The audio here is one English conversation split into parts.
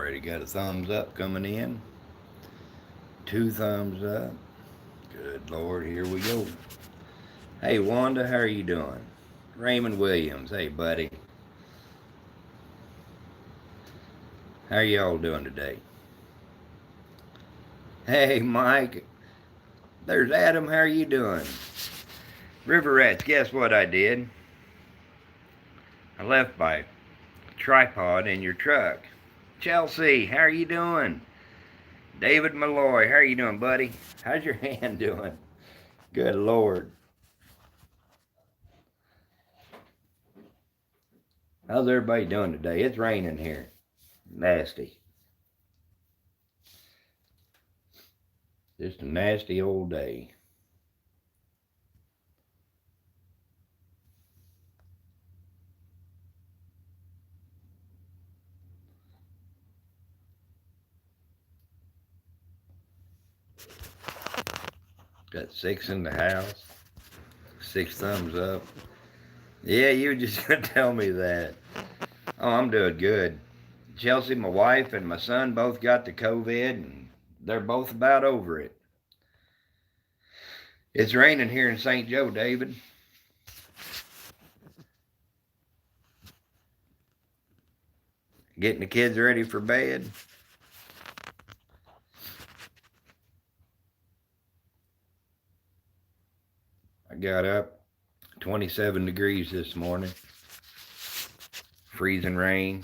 Already got a thumbs up coming in. Two thumbs up. Good Lord, here we go. Hey Wanda, how are you doing? Raymond Williams, hey buddy. How are y'all doing today? Hey Mike, there's Adam, how are you doing? River Rats, guess what I did? I left my tripod in your truck. Chelsea, how are you doing? David Malloy, how are you doing, buddy? How's your hand doing? Good Lord. How's everybody doing today? It's raining here. Nasty. Just a nasty old day. Got 6 in the house. 6 thumbs up. Yeah, you were just going to tell me that. Oh, I'm doing good. Chelsea, my wife, and my son both got the COVID, and they're both about over it. It's raining here in St. Joe, David. Getting the kids ready for bed. I got up 27 degrees this morning. Freezing rain.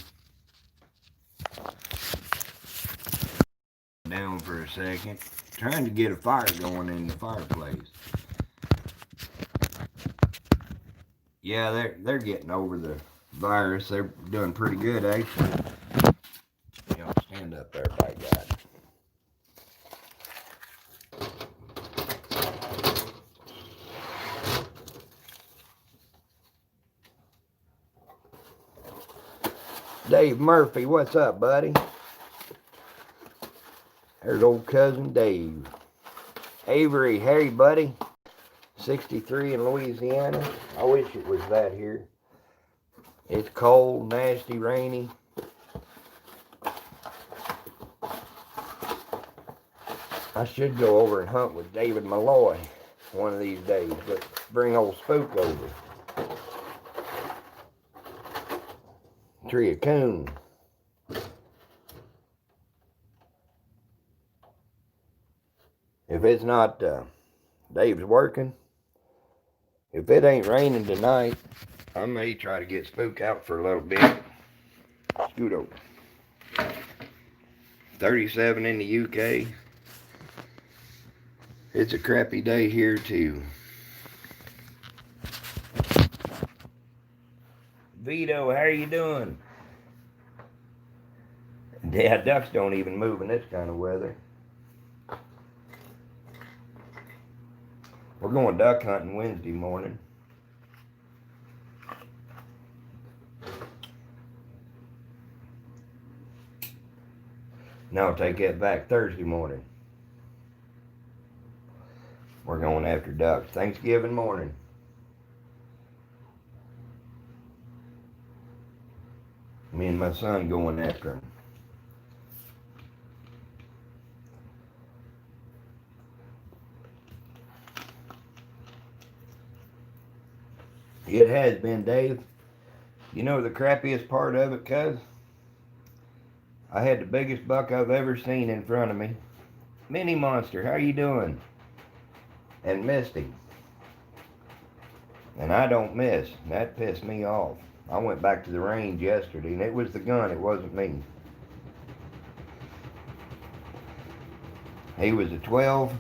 Down for a second. Trying to get a fire going in the fireplace. Yeah, they're getting over the virus. They're doing pretty good, actually. You know, stand up there, by God. Dave Murphy, what's up, buddy? There's old cousin Dave. Avery, hey, buddy. 63 in Louisiana. I wish it was that here. It's cold, nasty, rainy. I should go over and hunt with David Malloy one of these days, but bring old Spook over. Tree a coon. If it's not Dave's working, if it ain't raining tonight, I may try to get Spook out for a little bit. Scoot over. 37 in the UK. It's a crappy day here too. Vito, how are you doing? Yeah, ducks don't even move in this kind of weather. We're going duck hunting Wednesday morning. No, I'll take that back. Thursday morning. We're going after ducks. Thanksgiving morning. Me and my son going after them. It has been, Dave. You know the crappiest part of it, cuz? I had the biggest buck I've ever seen in front of me. Mini Monster, how you doing? And missed him. And I don't miss. That pissed me off. I went back to the range yesterday, and it was the gun, it wasn't me. He was a 12,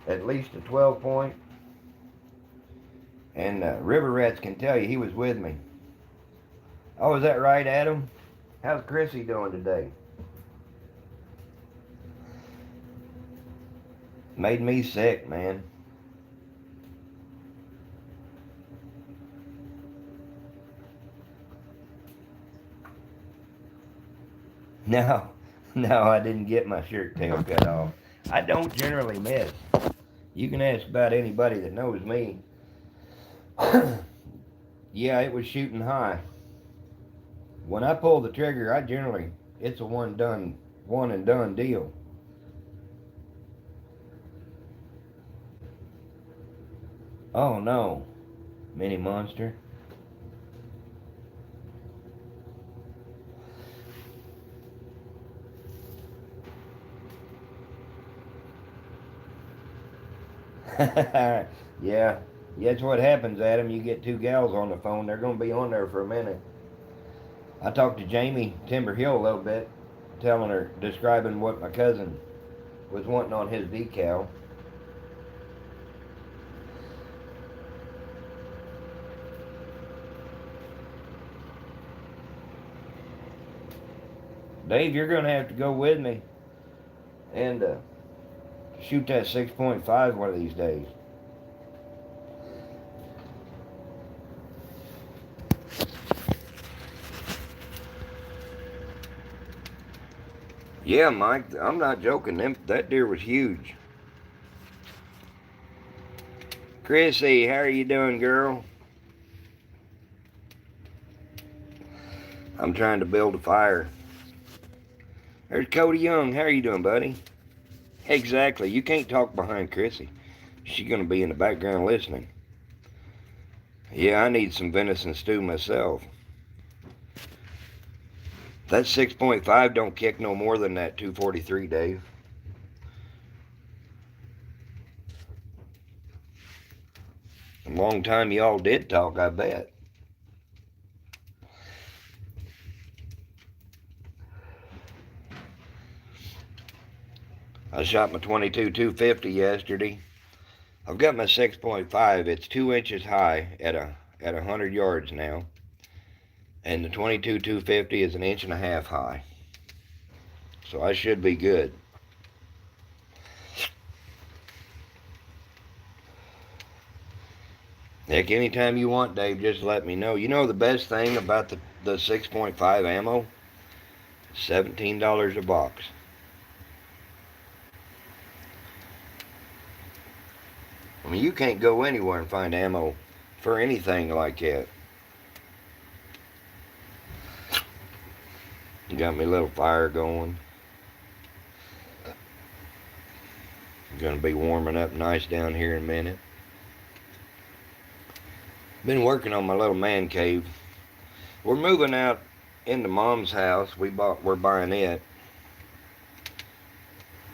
at least a 12 point. And River Rats can tell you he was with me. Oh, is that right, Adam? How's Chrissy doing today? Made me sick, man. No, I didn't get my shirt tail cut off. I don't generally miss. You can ask about anybody that knows me. Yeah, it was shooting high. When I pull the trigger, I generally it's a one and done deal. Oh no, mini monster. Yeah, that's what happens, Adam. You get two gals on the phone, they're going to be on there for a minute. I talked to Jamie Timberhill a little bit, telling her, describing what my cousin was wanting on his decal. Dave, you're going to have to go with me and shoot that 6.5 one of these days. Yeah, Mike, I'm not joking. That deer was huge. Chrissy, how are you doing, girl? I'm trying to build a fire. There's Cody Young. How are you doing, buddy? Exactly. You can't talk behind Chrissy. She's going to be in the background listening. Yeah, I need some venison stew myself. That 6.5 don't kick no more than that 243, Dave. A long time y'all did talk, I bet. I shot my 22 250 yesterday. I've got my 6.5. It's 2 inches high at 100 yards now. And the 22 250 is 1.5 inches high. So I should be good. Heck, anytime you want, Dave, just let me know. You know the best thing about the 6.5 ammo? $17 a box. I mean, you can't go anywhere and find ammo for anything like that. Got me a little fire going. Gonna be warming up nice down here in a minute. Been working on my little man cave. We're moving out into Mom's house. We're buying it.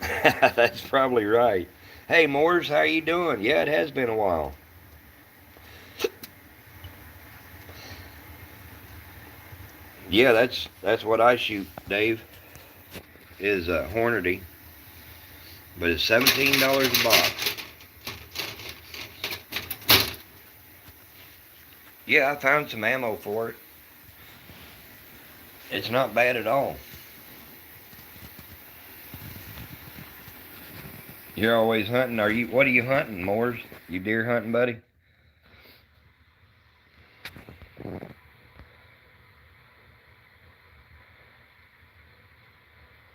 That's probably right. Hey, Moores, how you doing? Yeah, it has been a while. Yeah, that's what I shoot, Dave. Is Hornady, but it's $17 a box. Yeah, I found some ammo for it. It's not bad at all. You're always hunting. What are you hunting, Moores? You deer hunting, buddy?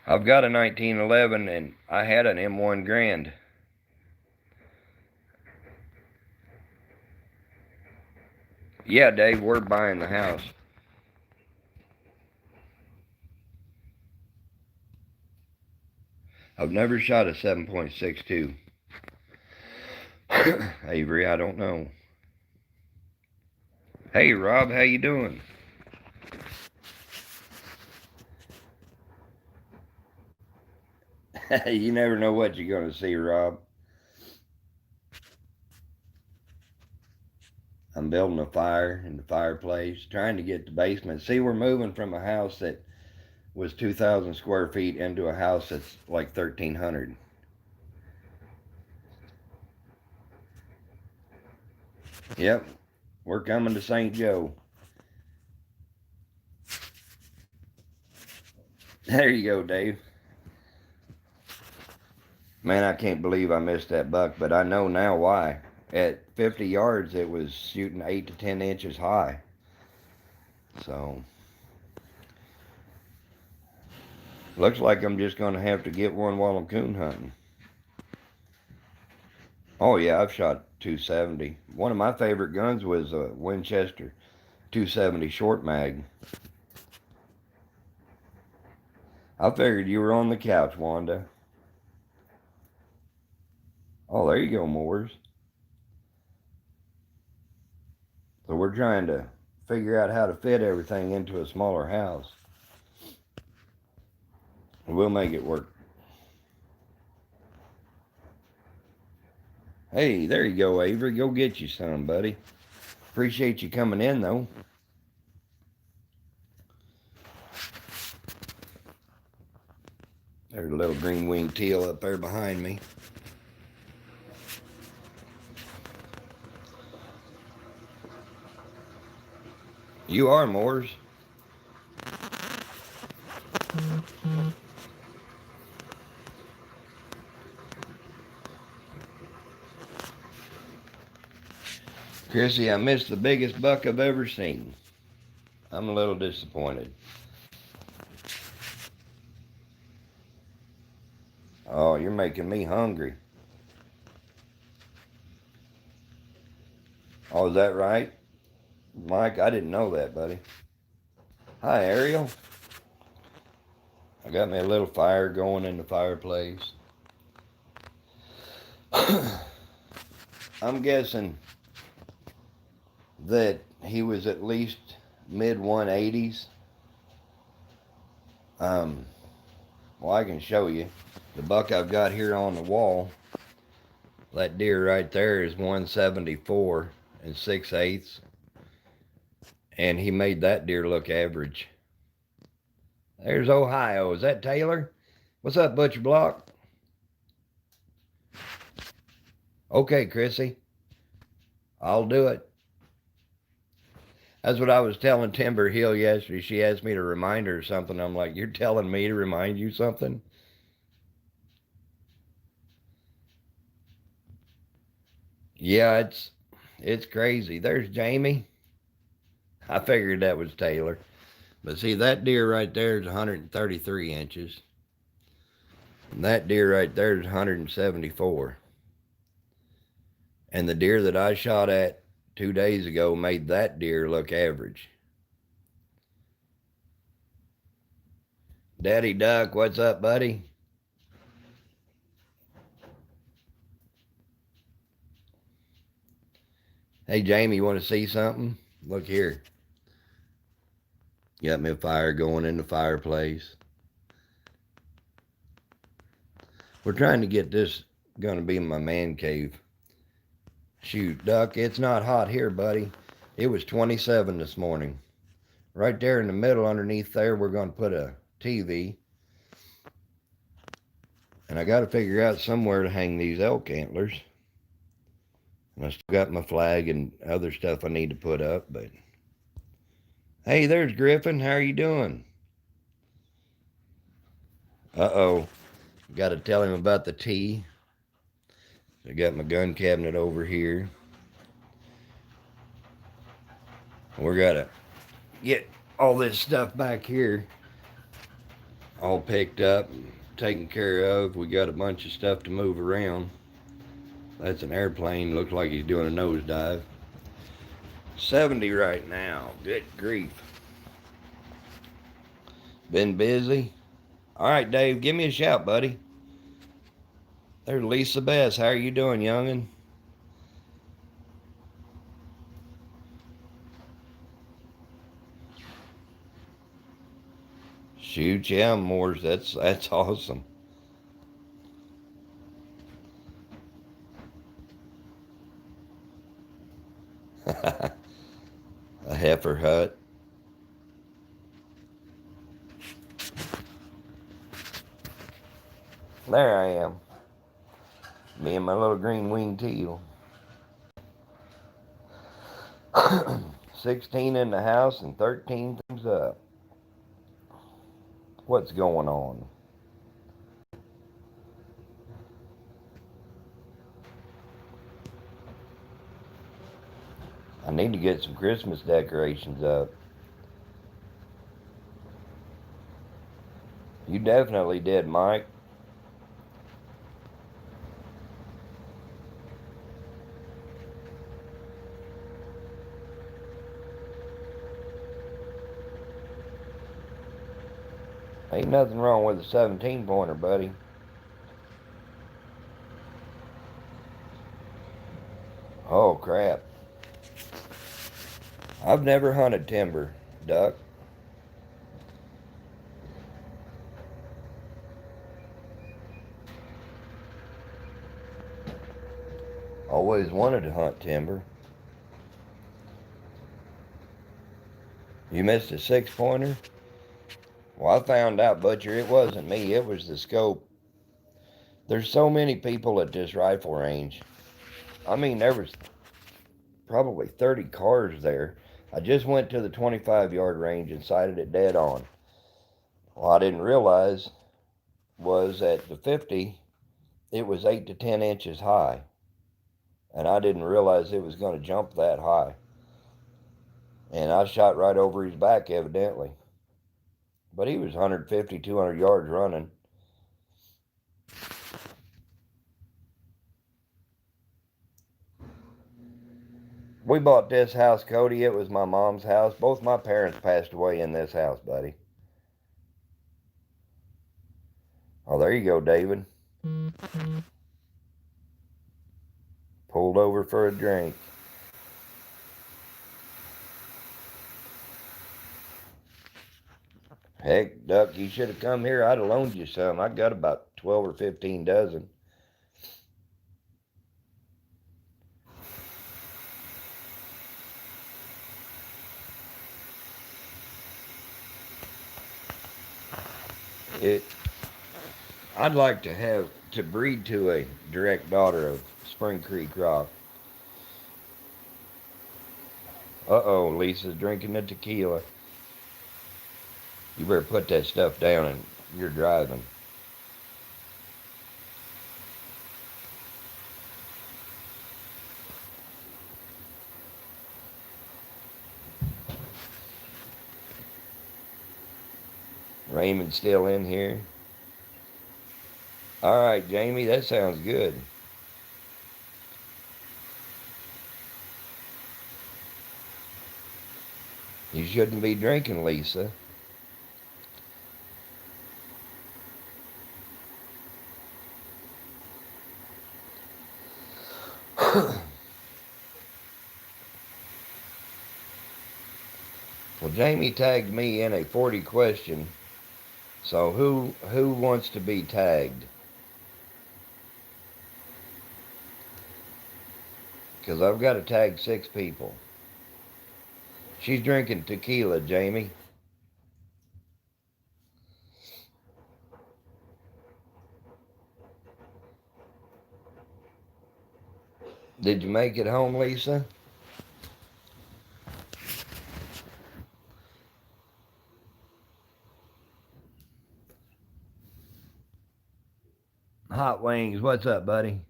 I've got a 1911 and I had an M1 Grand. Yeah, Dave, we're buying the house. I've never shot a 7.62. Avery, I don't know. Hey, Rob, how you doing? You never know what you're going to see, Rob. I'm building a fire in the fireplace, trying to get the basement. See, we're moving from a house that was 2,000 square feet into a house that's like 1,300. Yep, we're coming to St. Joe. There you go, Dave. Man, I can't believe I missed that buck, but I know now why. At 50 yards, it was shooting 8 to 10 inches high. So, looks like I'm just going to have to get one while I'm coon hunting. Oh, yeah, I've shot 270. One of my favorite guns was a Winchester 270 short mag. I figured you were on the couch, Wanda. Oh, there you go, Moors. So we're trying to figure out how to fit everything into a smaller house. We'll make it work. Hey, there you go, Avery. Go get you some, buddy. Appreciate you coming in, though. There's a little green-winged teal up there behind me. You are, Moors. Chrissy, I missed the biggest buck I've ever seen. I'm a little disappointed. Oh, you're making me hungry. Oh, is that right? Mike, I didn't know that, buddy. Hi, Ariel. I got me a little fire going in the fireplace. I'm guessing that he was at least mid 180s. Well, I can show you. The buck I've got here on the wall, that deer right there is 174 and 6/8. And he made that deer look average. There's Ohio. Is that Taylor? What's up, Butcher Block? Okay, Chrissy. I'll do it. That's what I was telling Timber Hill yesterday. She asked me to remind her something. I'm like, you're telling me to remind you something? Yeah, it's crazy. There's Jamie. I figured that was Taylor. But see, that deer right there is 133 inches. And that deer right there is 174. And the deer that I shot at 2 days ago made that deer look average. Daddy Duck, what's up, buddy? Hey, Jamie, you want to see something? Look here. Got me a fire going in the fireplace. We're trying to get this going to be my man cave. Shoot, Duck, it's not hot here, buddy. It was 27 this morning. Right there in the middle underneath there, we're going to put a TV. And I got to figure out somewhere to hang these elk antlers. And I still got my flag and other stuff I need to put up, but... Hey, there's Griffin. How are you doing? Uh-oh. Got to tell him about the tea. I got my gun cabinet over here. We're got to get all this stuff back here all picked up and taken care of. We got a bunch of stuff to move around. That's an airplane. Looks like he's doing a nosedive. 70 right now. Good grief. Been busy? All right, Dave, give me a shout, buddy. There's Lisa Bess. How are you doing, youngin'? Shoot, yeah, Moors. That's awesome. A heifer hut. There I am. Me and my little green-winged teal. 16 in the house and 13 things up. What's going on? I need to get some Christmas decorations up. You definitely did, Mike. Ain't nothing wrong with a 17-pointer, buddy. Oh, crap. I've never hunted timber duck. Always wanted to hunt timber. You missed a 6-pointer? Well, I found out, Butcher, it wasn't me. It was the scope. There's so many people at this rifle range. I mean, there was probably 30 cars there. I just went to the 25-yard range and sighted it dead on. Well, I didn't realize was at the 50, it was 8 to 10 inches high. And I didn't realize it was going to jump that high. And I shot right over his back, evidently. But he was 150, 200 yards running. We bought this house, Cody. It was my mom's house. Both my parents passed away in this house, buddy. Oh, there you go, David. Pulled over for a drink. Heck, Duck, you should have come here. I'd have loaned you some. I got about 12 or 15 dozen. I'd like to breed to a direct daughter of Spring Creek Rock. Uh-oh, Lisa's drinking the tequila. You better put that stuff down and you're driving. Raymond's still in here. All right, Jamie, that sounds good. You shouldn't be drinking, Lisa. Well, Jamie tagged me in a 40 question. So who wants to be tagged? Because I've got to tag 6 people. She's drinking tequila, Jamie. Did you make it home, Lisa? Hot Wings, what's up, buddy?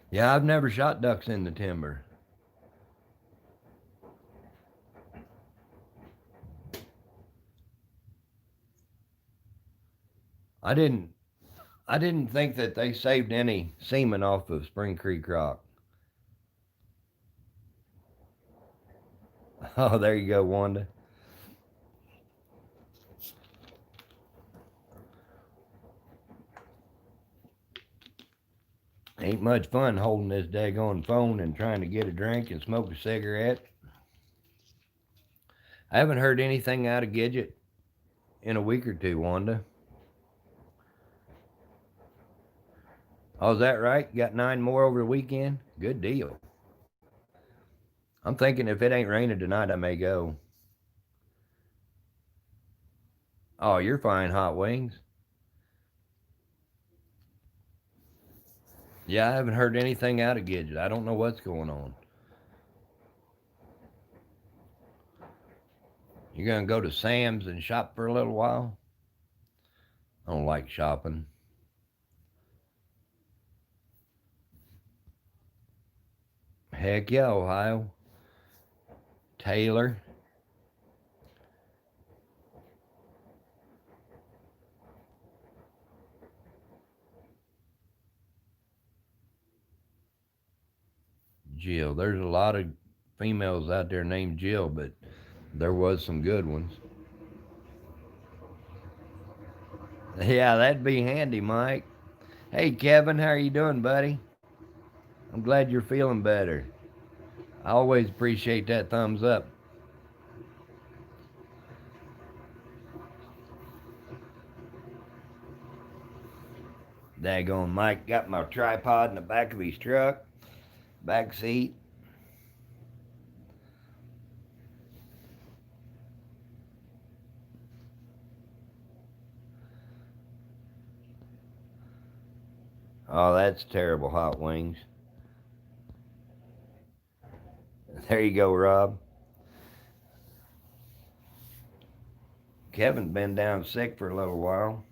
Yeah, I've never shot ducks in the timber. I didn't think that they saved any semen off of Spring Creek Rock. Oh, there you go, Wanda. Ain't much fun holding this daggone phone and trying to get a drink and smoke a cigarette. I haven't heard anything out of Gidget in a week or two, Wanda. Oh, is that right? You got 9 more over the weekend? Good deal. I'm thinking if it ain't raining tonight, I may go. Oh, you're fine, Hot Wings. Yeah, I haven't heard anything out of Gidget. I don't know what's going on. You're going to go to Sam's and shop for a little while? I don't like shopping. Heck yeah, Ohio. Taylor. Jill. There's a lot of females out there named Jill, but there was some good ones. Yeah, that'd be handy, Mike. Hey, Kevin, how are you doing, buddy? I'm glad you're feeling better. I always appreciate that thumbs up. Daggone Mike got my tripod in the back of his truck, back seat. Oh, that's terrible, hot wings. There you go, Rob. Kevin's been down sick for a little while.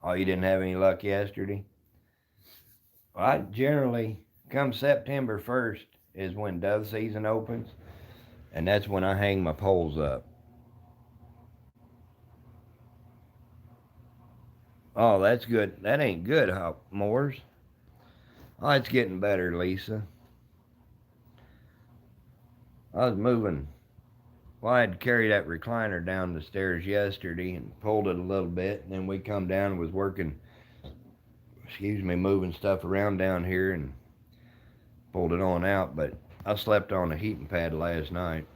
Oh, you didn't have any luck yesterday? Well, I generally, come September 1st is when dove season opens, and that's when I hang my poles up. Oh, that's good. That ain't good, Moors. Oh, it's getting better, Lisa. I was moving. Well, I had to carry that recliner down the stairs yesterday and pulled it a little bit, and then we come down and was working, moving stuff around down here and pulled it on out, but I slept on a heating pad last night.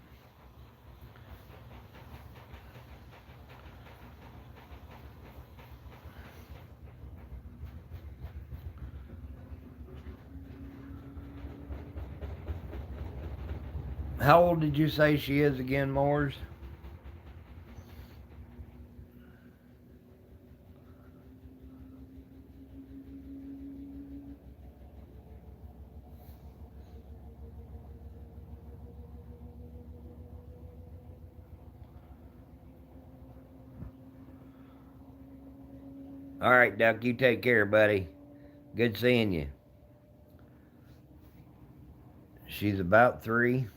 How old did you say she is again, Moors? All right, Duck, you take care, buddy. Good seeing you. She's about 3.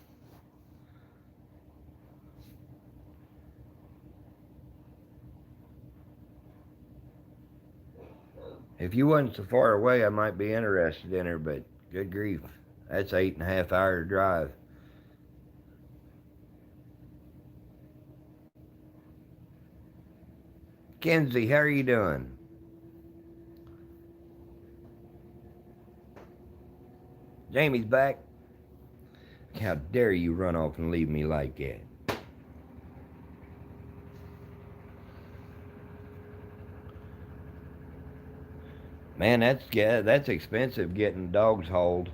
If you wasn't so far away, I might be interested in her, but good grief. That's 8.5 hour drive. Kenzie, how are you doing? Jamie's back. How dare you run off and leave me like that? Man, that's expensive getting dogs hauled.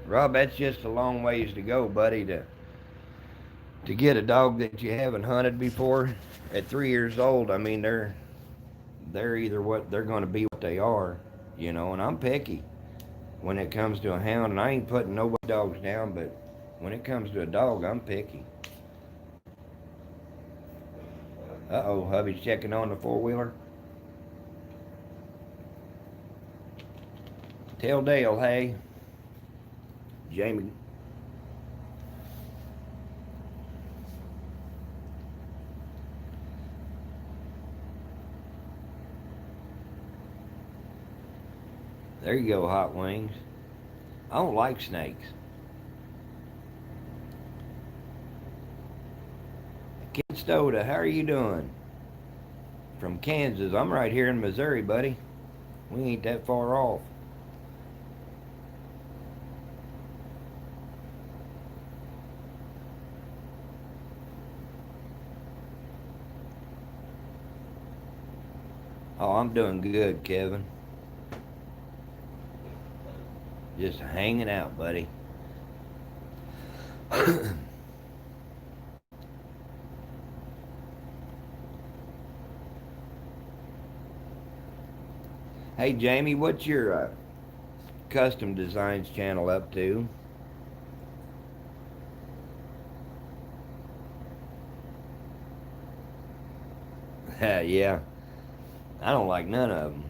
Rob, that's just a long ways to go, buddy, to get a dog that you haven't hunted before at 3 years old. I mean, they're either what they're going to be what they are, and I'm picky when it comes to a hound, and I ain't putting nobody dogs down, but when it comes to a dog, I'm picky. Uh-oh, hubby's checking on the four-wheeler. Tell Dale, hey. Jamie. There you go, Hot Wings. I don't like snakes. Ken Stoda, how are you doing? From Kansas. I'm right here in Missouri, buddy. We ain't that far off. Oh, I'm doing good, Kevin. Just hanging out, buddy. Hey, Jamie, what's your custom designs channel up to? Yeah, I don't like none of them.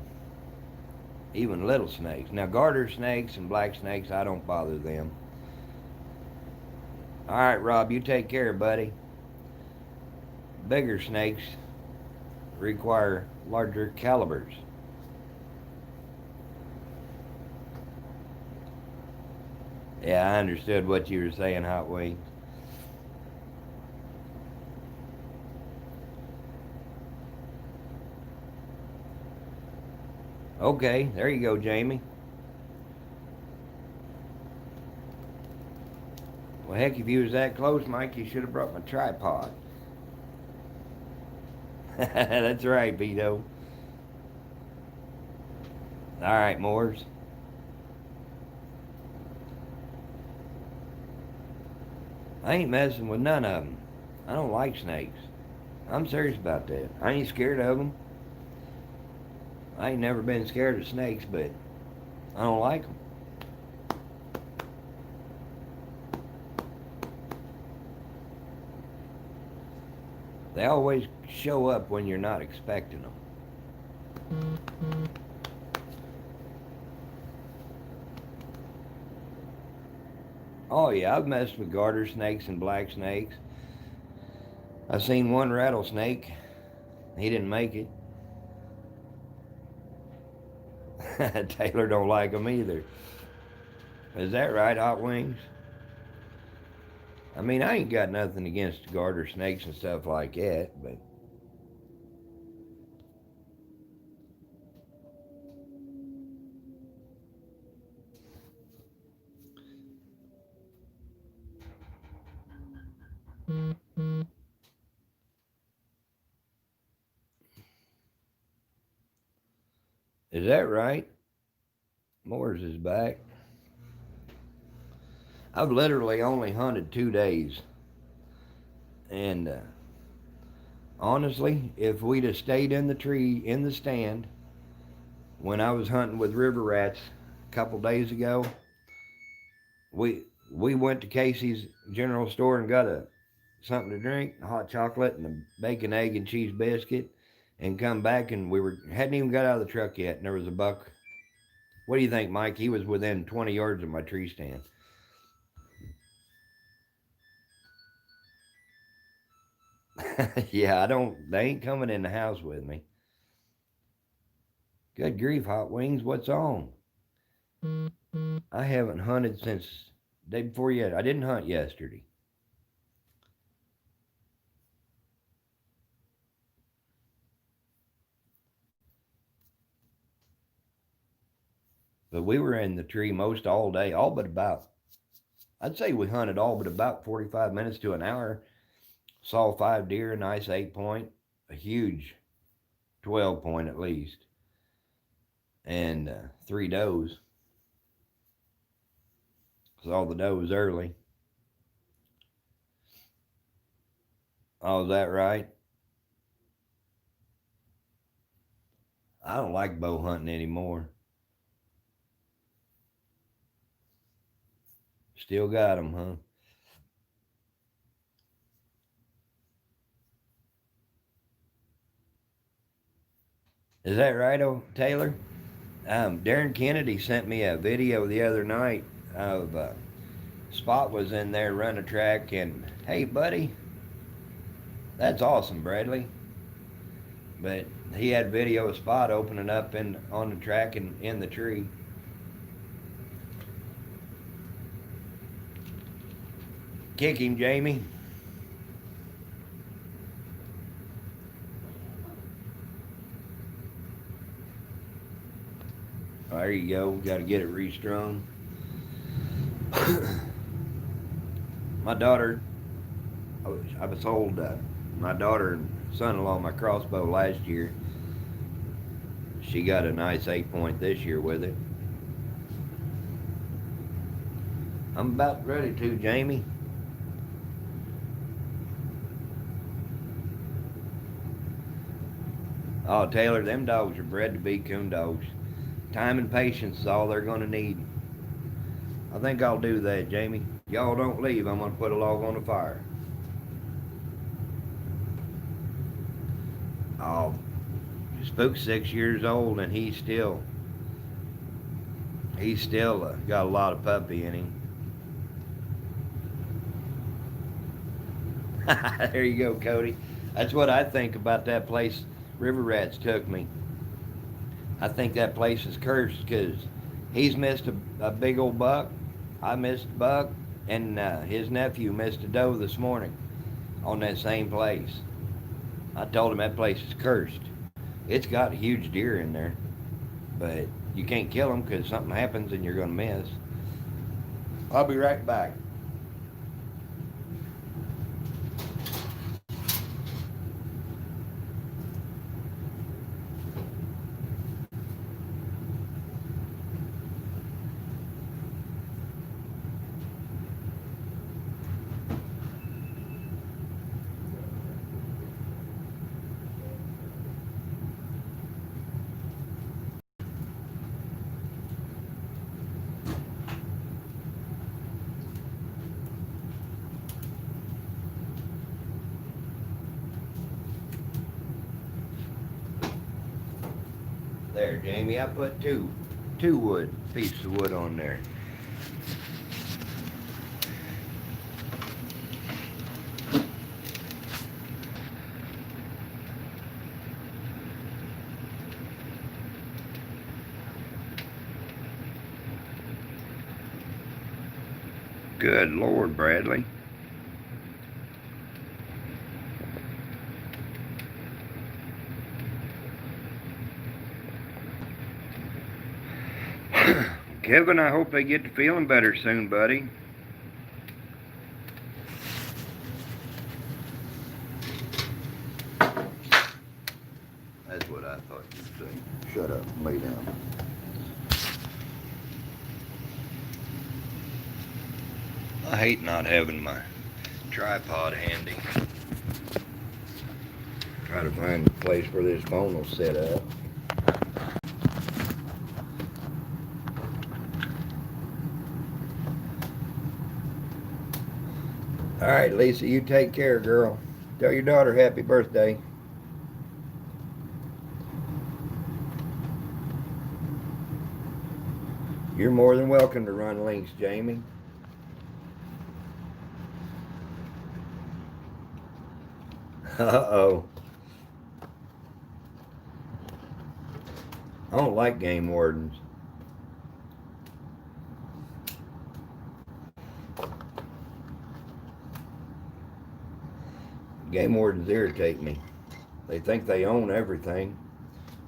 even little snakes. Now, garter snakes and black snakes, I don't bother them. All right, Rob, you take care, buddy. Bigger snakes require larger calibers. Yeah, I understood what you were saying, Hot Wings. Okay, there you go, Jamie. Well, heck, if you was that close, Mike, you should have brought my tripod. That's right, Vito. All right, Moors. I ain't messing with none of them. I don't like snakes. I'm serious about that. I ain't scared of them. I ain't never been scared of snakes, but I don't like them. They always show up when you're not expecting them. Oh yeah, I've messed with garter snakes and black snakes. I seen one rattlesnake. He didn't make it. Taylor don't like them either. Is that right, Hot Wings? I mean, I ain't got nothing against garter snakes and stuff like that, but is that right? Moores is back. I've literally only hunted 2 days, and honestly, if we'd have stayed in the tree in the stand when I was hunting with river rats a couple days ago, we we went to Casey's General Store and got a something to drink, hot chocolate and a bacon, egg, and cheese biscuit, and come back and we hadn't even got out of the truck yet, and there was a buck. What do you think, Mike? He was within 20 yards of my tree stand. Yeah, I don't. They ain't coming in the house with me. Good grief, Hot Wings, what's on? I haven't hunted since day before yet. I didn't hunt yesterday. But we were in the tree most all day, all but about, I'd say we hunted all but about 45 minutes to an hour. Saw 5 deer, a nice 8 point, a huge 12 point at least, and 3 does. Saw the does early. Oh, is that right? I don't like bow hunting anymore. Still got them, huh? Is that right, oh Taylor? Darren Kennedy sent me a video the other night of Spot was in there running a track, and hey, buddy, that's awesome, Bradley. But he had video of Spot opening up in on the track and in the tree. Kick him, Jamie. Oh, there you go. Got to get it restrung. My daughter, I was told my daughter and son-in-law my crossbow last year. She got a nice 8 point this year with it. I'm about ready to, Jamie. Oh, Taylor, them dogs are bred to be coon dogs. Time and patience is all they're going to need. I think I'll do that, Jamie. Y'all don't leave. I'm going to put a log on the fire. Oh, Spook's 6 years old and he's still He's still got a lot of puppy in him. There you go, Cody. That's what I think about that place River Rats took me. I think that place is cursed because he's missed a big old buck. I missed a buck, and his nephew missed a doe this morning on that same place. I told him that place is cursed. It's got a huge deer in there, but you can't kill them because something happens and you're going to miss. I'll be right back. There, Jamie, I put two pieces of wood on there. Good Lord, Bradley. Kevin, I hope they get to feeling better soon, buddy. That's what I thought you'd say. Shut up and lay down. I hate not having my tripod handy. Try to find a place where this phone will set up. All right, Lisa, you take care, girl. Tell your daughter happy birthday. You're more than welcome to run links, Jamie. Uh-oh. I don't like game wardens. Game wardens irritate me. They think they own everything.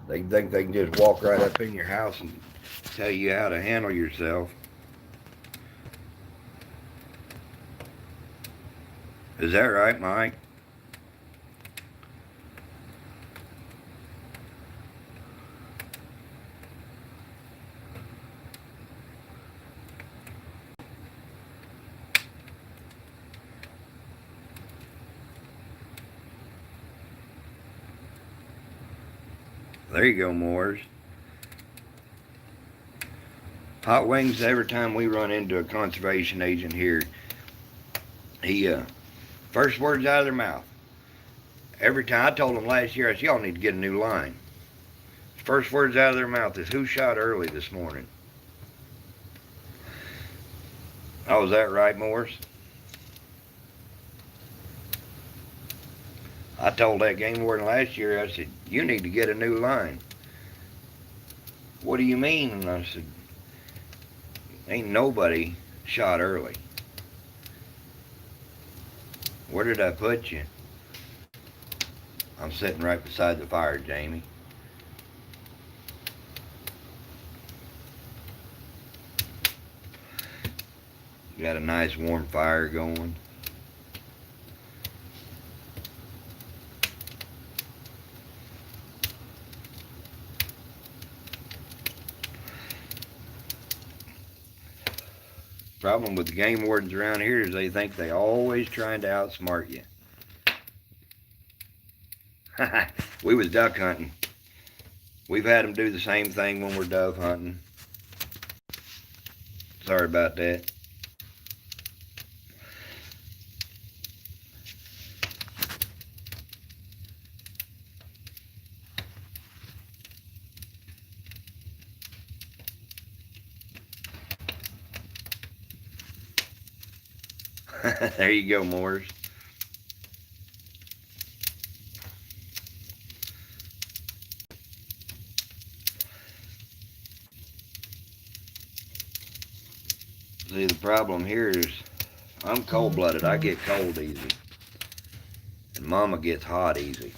They think they can just walk right up in your house and tell you how to handle yourself. Is that right, Mike? There you go, Moors. Hot Wings, every time we run into a conservation agent here, he, first words out of their mouth. Every time, I told them last year, I said, y'all need to get a new line. First words out of their mouth is, who shot early this morning? Oh, is that right, Morris? I told that game warden last year, I said, you need to get a new line. What do you mean? And I said, ain't nobody shot early. Where did I put you? I'm sitting right beside the fire, Jamie. You got a nice warm fire going. Problem with the game wardens around here is they think they always trying to outsmart you. We was duck hunting. We've had them do the same thing when we're dove hunting. Sorry about that. There you go, Morris. See, the problem here is I'm cold-blooded. I get cold easy. And Mama gets hot easy.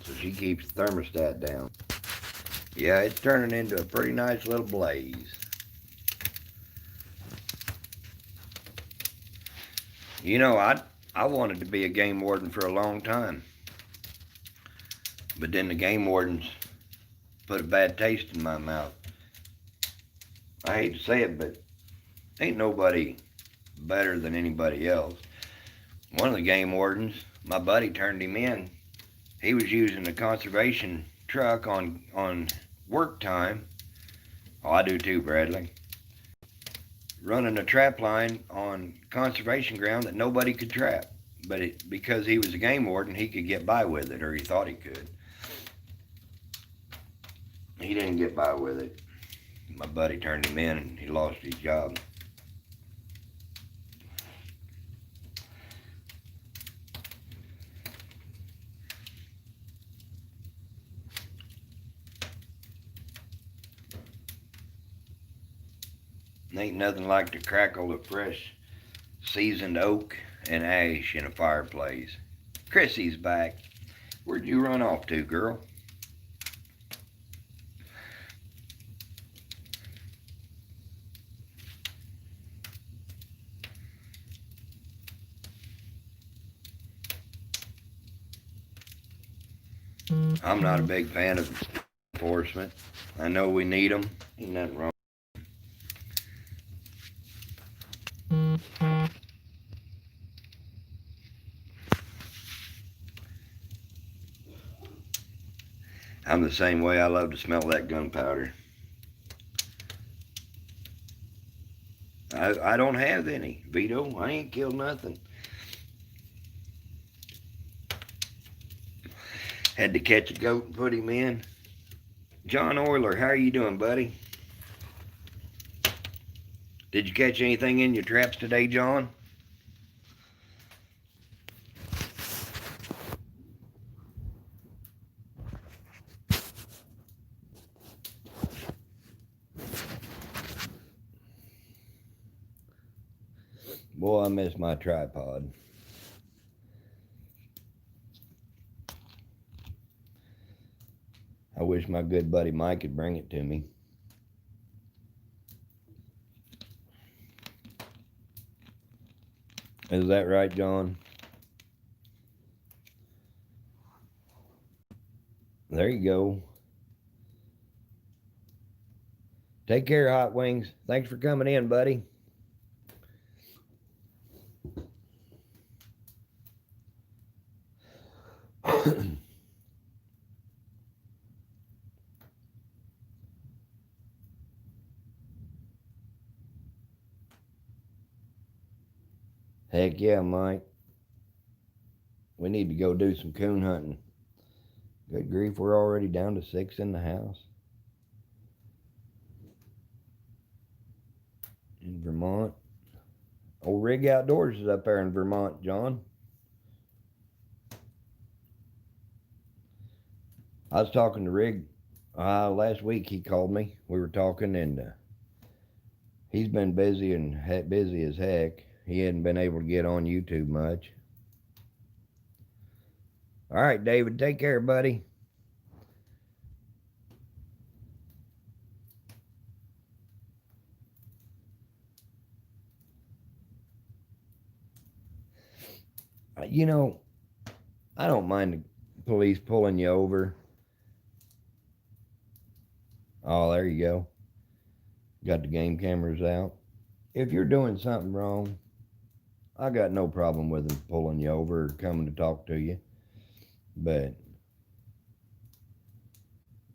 So she keeps the thermostat down. Yeah, it's turning into a pretty nice little blaze. You know, I wanted to be a game warden for a long time. But then the game wardens put a bad taste in my mouth. I hate to say it, but ain't nobody better than anybody else. One of the game wardens, my buddy turned him in. He was using the conservation truck on work time. Oh, I do too, Bradley. Running a trap line on conservation ground that nobody could trap. But because he was a game warden, he could get by with it, or he thought he could. He didn't get by with it. My buddy turned him in and he lost his job. Ain't nothing like the crackle of fresh seasoned oak and ash in a fireplace. Chrissy's back. Where'd you run off to, girl? I'm not a big fan of enforcement. I know we need them. Ain't nothing wrong. I'm the same way. I love to smell that gunpowder. I don't have any, Vito. I ain't killed nothing. Had to catch a goat and put him in. John Oyler, how are you doing, buddy? Did you catch anything in your traps today, John? Boy, I miss my tripod. I wish my good buddy Mike could bring it to me. Is that right, John? There you go. Take care, Hot Wings. Thanks for coming in, buddy. Heck yeah, Mike. We need to go do some coon hunting. Good grief, we're already down to 6 in the house. In Vermont. Old Rig Outdoors is up there in Vermont, John. I was talking to Rig last week. He called me. We were talking, and he's been busy and busy as heck. He hadn't been able to get on YouTube much. All right, David, take care, buddy. You know, I don't mind the police pulling you over. Oh, there you go. Got the game cameras out. If you're doing something wrong, I got no problem with them pulling you over or coming to talk to you. But,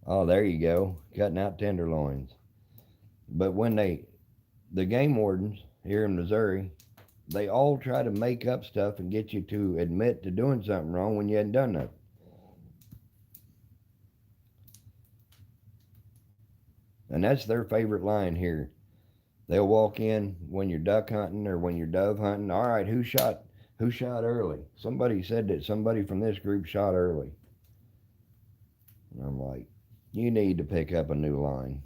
oh, there you go. Cutting out tenderloins. But when the game wardens here in Missouri, they all try to make up stuff and get you to admit to doing something wrong when you hadn't done nothing. And that's their favorite line here. They'll walk in when you're duck hunting or when you're dove hunting. All right, who shot early? Somebody said that somebody from this group shot early. And I'm like, you need to pick up a new line.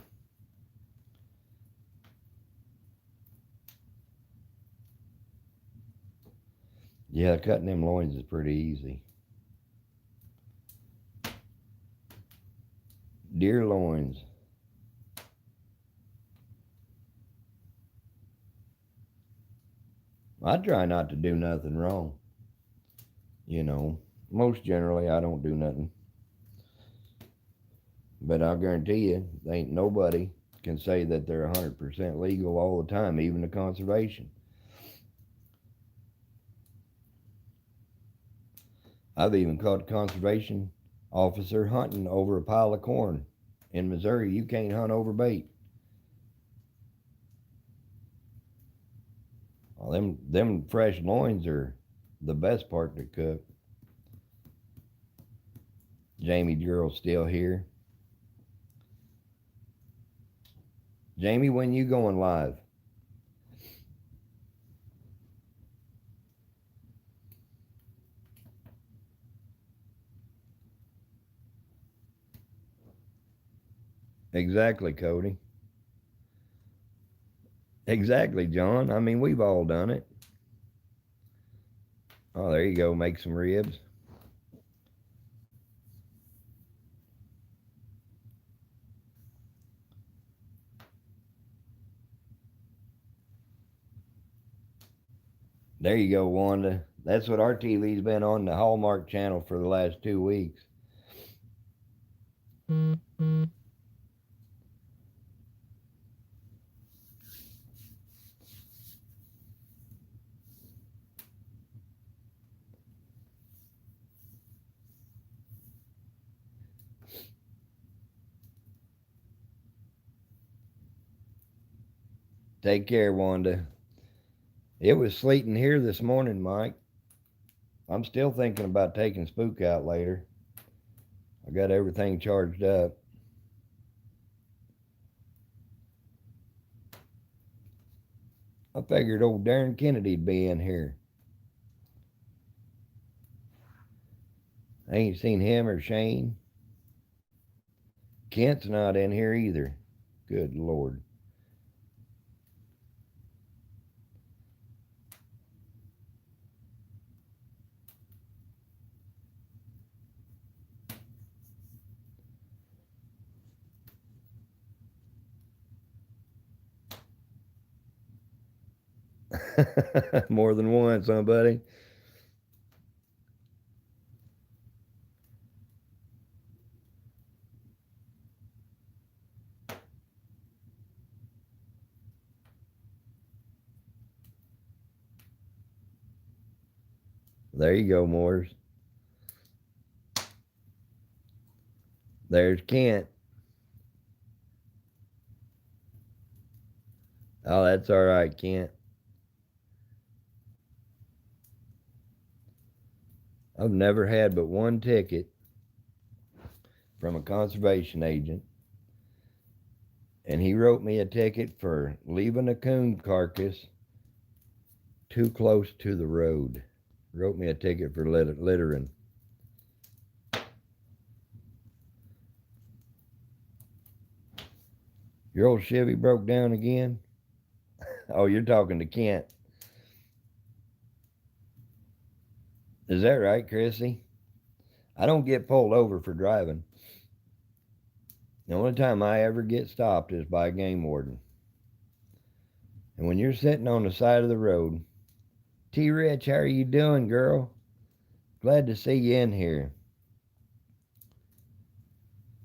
Yeah, cutting them loins is pretty easy. Deer loins. I try not to do nothing wrong. You know, most generally I don't do nothing. But I'll guarantee you, there ain't nobody can say that they're 100% legal all the time, even the conservation. I've even caught a conservation officer hunting over a pile of corn. In Missouri, you can't hunt over bait. Well, them fresh loins are the best part to cook. Jamie Durrell's still here. Jamie, when you going live? Exactly, Cody. Exactly, John. I mean, we've all done it. Oh, there you go. Make some ribs. There you go, Wanda. That's what our TV's been on the Hallmark channel for the last 2 weeks. Take care, Wanda. It was sleeting here this morning, Mike. I'm still thinking about taking Spook out later. I got everything charged up. I figured old Darren Kennedy'd be in here. I ain't seen him or Shane. Kent's not in here either. Good Lord. More than once, huh, buddy? There you go, Moors. There's Kent. Oh, that's all right, Kent. I've never had but one ticket from a conservation agent, and he wrote me a ticket for leaving a coon carcass too close to the road. Wrote me a ticket for littering. Your old Chevy broke down again? Oh, you're talking to Kent. Is that right, Chrissy? I don't get pulled over for driving. The only time I ever get stopped is by a game warden. And when you're sitting on the side of the road, T. Rich, how are you doing, girl? Glad to see you in here.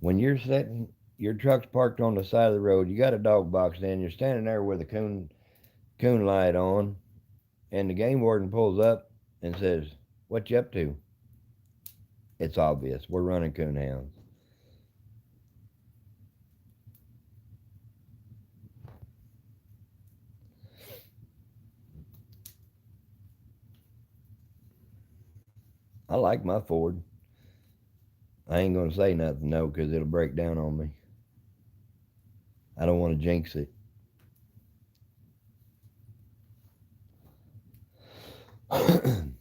When you're sitting, your truck's parked on the side of the road, you got a dog box in, you're standing there with a coon light on, and the game warden pulls up and says, "What you up to?" It's obvious. We're running coon hounds. I like my Ford. I ain't going to say nothing, no, because it'll break down on me. I don't want to jinx it. There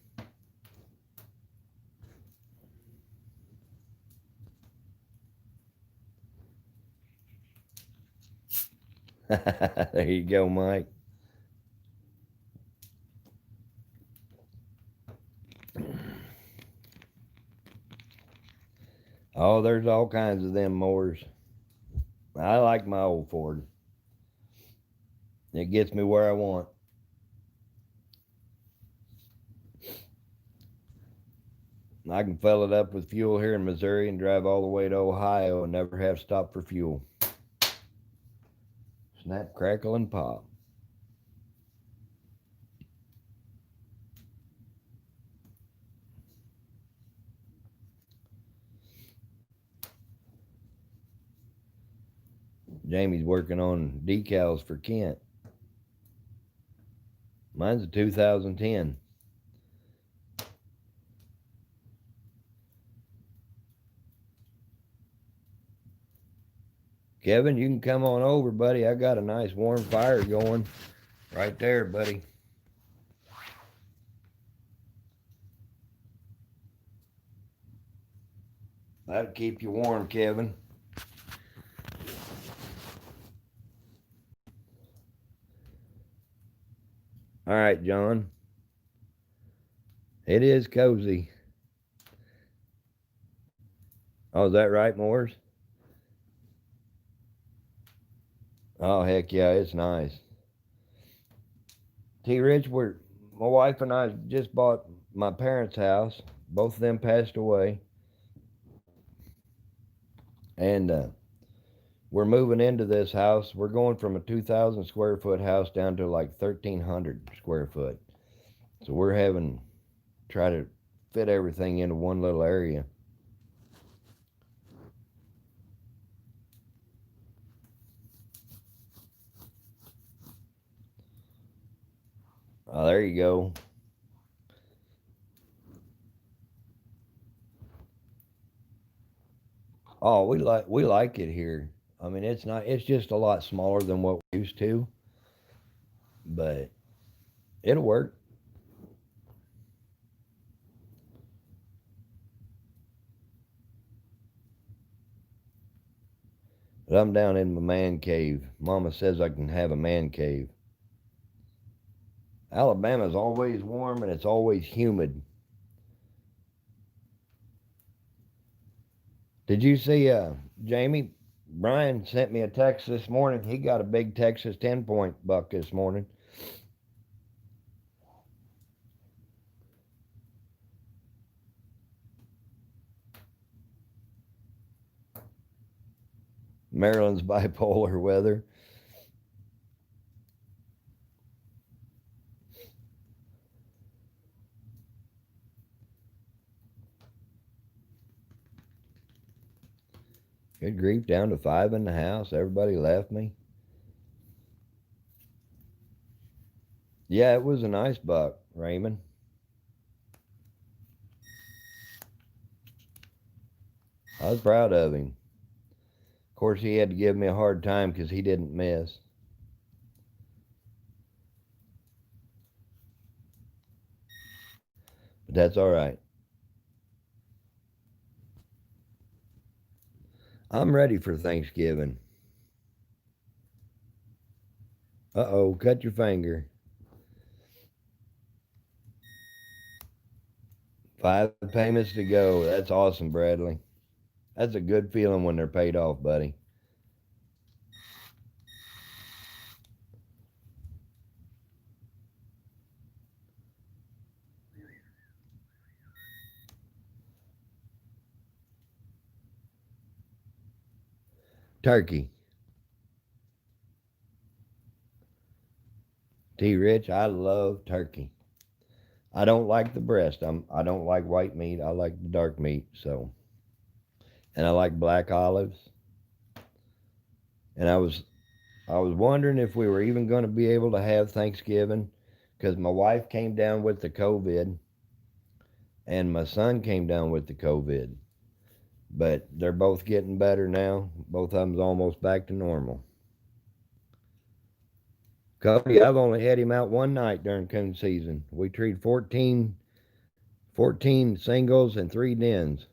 you go, Mike. Oh, there's all kinds of them mowers. I like my old Ford. It gets me where I want. I can fill it up with fuel here in Missouri and drive all the way to Ohio and never have to stop for fuel. Snap, crackle, and pop. Jamie's working on decals for Kent. Mine's a 2010. Kevin, you can come on over, buddy. I got a nice warm fire going right there, buddy. That'll keep you warm, Kevin. All right, John. It is cozy. Oh, is that right, Morris? Oh, heck yeah, it's nice. T. Rich, my wife and I just bought my parents' house. Both of them passed away. And we're moving into this house. We're going from a 2,000 square foot house down to like 1,300 square foot. So we're having try to fit everything into one little area. Oh, there you go. Oh, we like it here. I mean, it's just a lot smaller than what we used to, but it'll work. But I'm down in my man cave. Mama says I can have a man cave. Alabama's always warm and it's always humid. Did you see Jamie? Brian sent me a text this morning. He got a big Texas 10-point buck this morning. Maryland's bipolar weather. Good grief, down to 5 in the house. Everybody left me. Yeah, it was a nice buck, Raymond. I was proud of him. Of course, he had to give me a hard time because he didn't miss. But that's all right. I'm ready for Thanksgiving. Uh-oh, cut your finger. 5 payments to go. That's awesome, Bradley. That's a good feeling when they're paid off, buddy. Turkey. T. Rich, I love turkey. I don't like the breast. I don't like white meat. I like the dark meat. So, and I like black olives. And I was wondering if we were even going to be able to have Thanksgiving because my wife came down with the COVID and my son came down with the COVID. But they're both getting better now. Both of them's almost back to normal. Cody, I've only had him out one night during coon season. We treed 14 singles and 3 dens.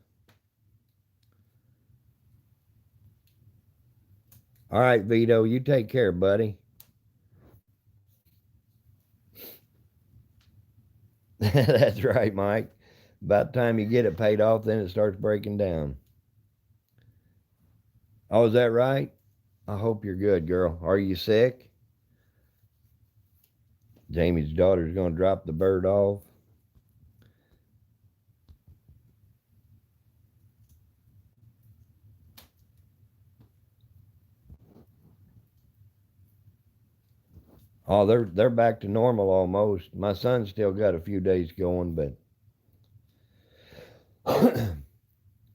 All right, Vito, you take care, buddy. That's right, Mike. About the time you get it paid off, then it starts breaking down. Oh, is that right? I hope you're good, girl. Are you sick? Jamie's daughter's going to drop the bird off. Oh, they're back to normal almost. My son's still got a few days going, but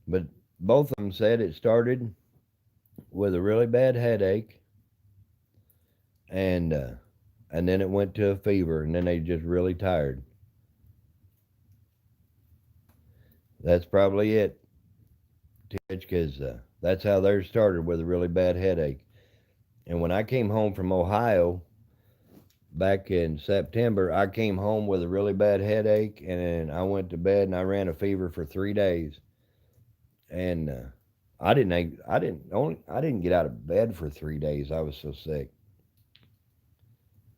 but both of them said it started with a really bad headache, and uh, and then it went to a fever, and then they just really tired. That's probably it, because that's how theirs started, with a really bad headache. And when I came home from Ohio back in September, I came home with a really bad headache, and I went to bed and I ran a fever for 3 days. And I didn't get out of bed for 3 days. I was so sick,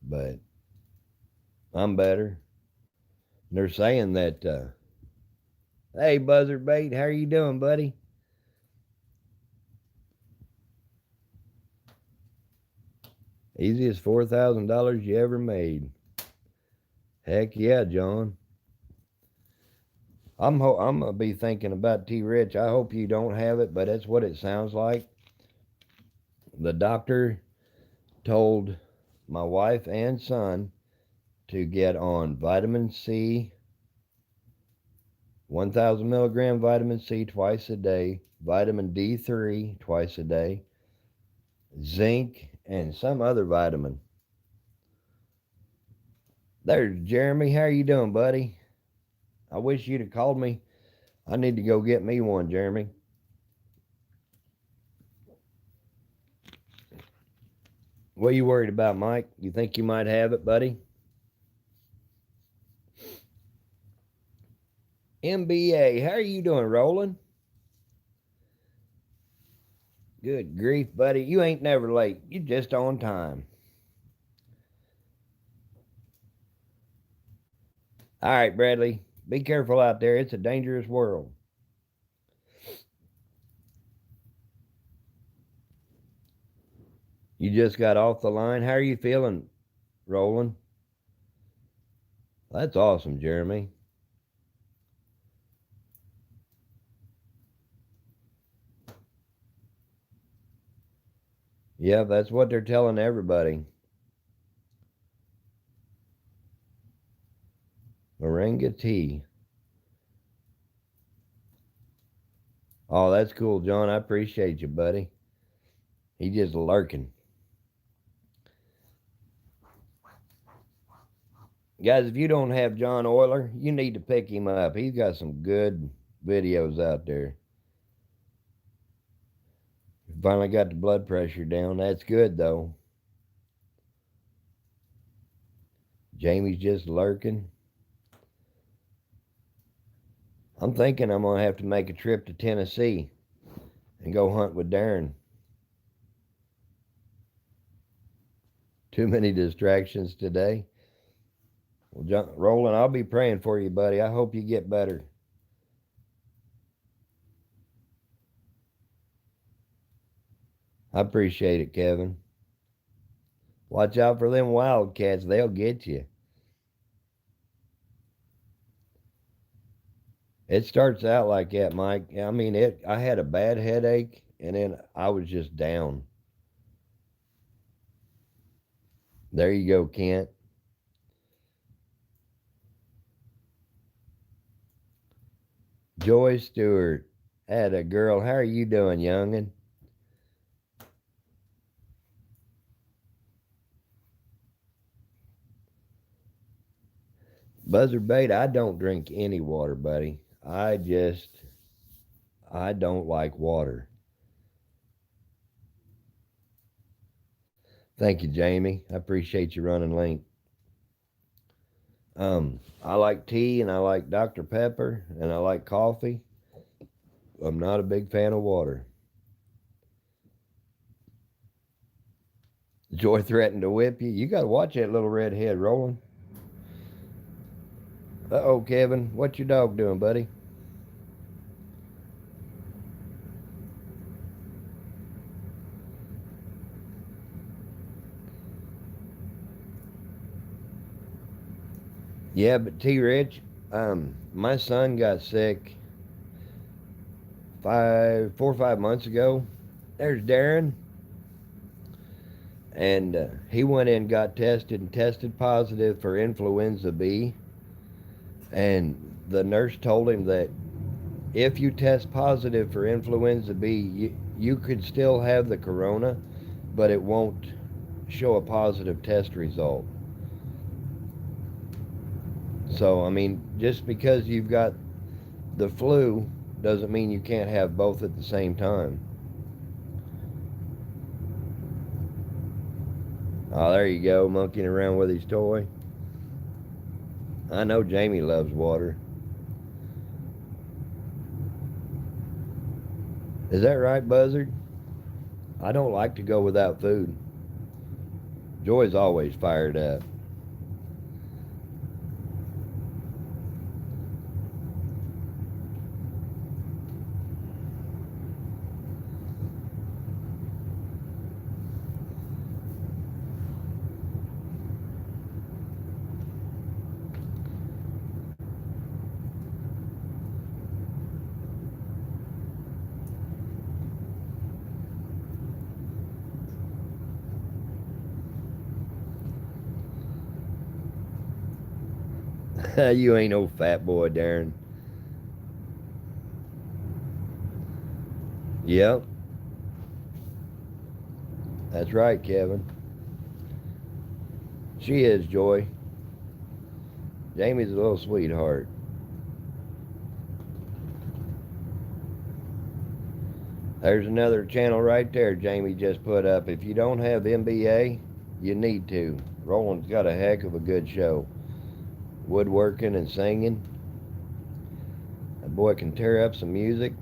but I'm better. And they're saying that, hey, Buzzard Bait, how are you doing, buddy? Easiest $4,000 you ever made. Heck yeah, John. I'm gonna be thinking about T. Rich. I hope you don't have it, but that's what it sounds like. The doctor told my wife and son to get on vitamin C, 1,000 milligram vitamin C twice a day, vitamin D3 twice a day, zinc, and some other vitamin. There's Jeremy. How are you doing, buddy? I wish you'd have called me. I need to go get me one, Jeremy. What are you worried about, Mike? You think you might have it, buddy? MBA, how are you doing, Roland? Good grief, buddy. You ain't never late. You just on time. All right, Bradley. Be careful out there. It's a dangerous world. You just got off the line. How are you feeling, Roland? That's awesome, Jeremy. Yeah, that's what they're telling everybody. Moringa tea. Oh, that's cool, John. I appreciate you, buddy. He just lurking. Guys, if you don't have John Euler, you need to pick him up. He's got some good videos out there. Finally got the blood pressure down. That's good, though. Jamie's just lurking. I'm thinking I'm going to have to make a trip to Tennessee and go hunt with Darren. Too many distractions today. Well, John, Roland, I'll be praying for you, buddy. I hope you get better. I appreciate it, Kevin. Watch out for them wildcats. They'll get you. It starts out like that, Mike. I mean, I had a bad headache, and then I was just down. There you go, Kent. Joy Stewart. Had a girl. How are you doing, youngin'? Buzzard Bait, I don't drink any water, buddy. I don't like water. Thank you, Jamie. I appreciate you running link. I like tea and I like Dr. Pepper and I like coffee. I'm not a big fan of water. Joy threatened to whip you. You got to watch that little red head rolling. Uh-oh, Kevin. What your dog doing, buddy? Yeah, but T-Rich, my son got sick 4 or 5 months ago. There's Darren, and he went in, got tested, and tested positive for influenza B. And the nurse told him that if you test positive for influenza B, you could still have the corona, but it won't show a positive test result. So, I mean, just because you've got the flu doesn't mean you can't have both at the same time. Oh, there you go, monkeying around with his toy. I know Jamie loves water. Is that right, Buzzard? I don't like to go without food. Joy's always fired up. You ain't no fat boy, Darren. Yep, that's right, Kevin. She is, Joy. Jamie's a little sweetheart. There's another channel right there Jamie just put up. If you don't have MBA, you need to. Roland's got a heck of a good show. Woodworking and singing. That boy can tear up some music.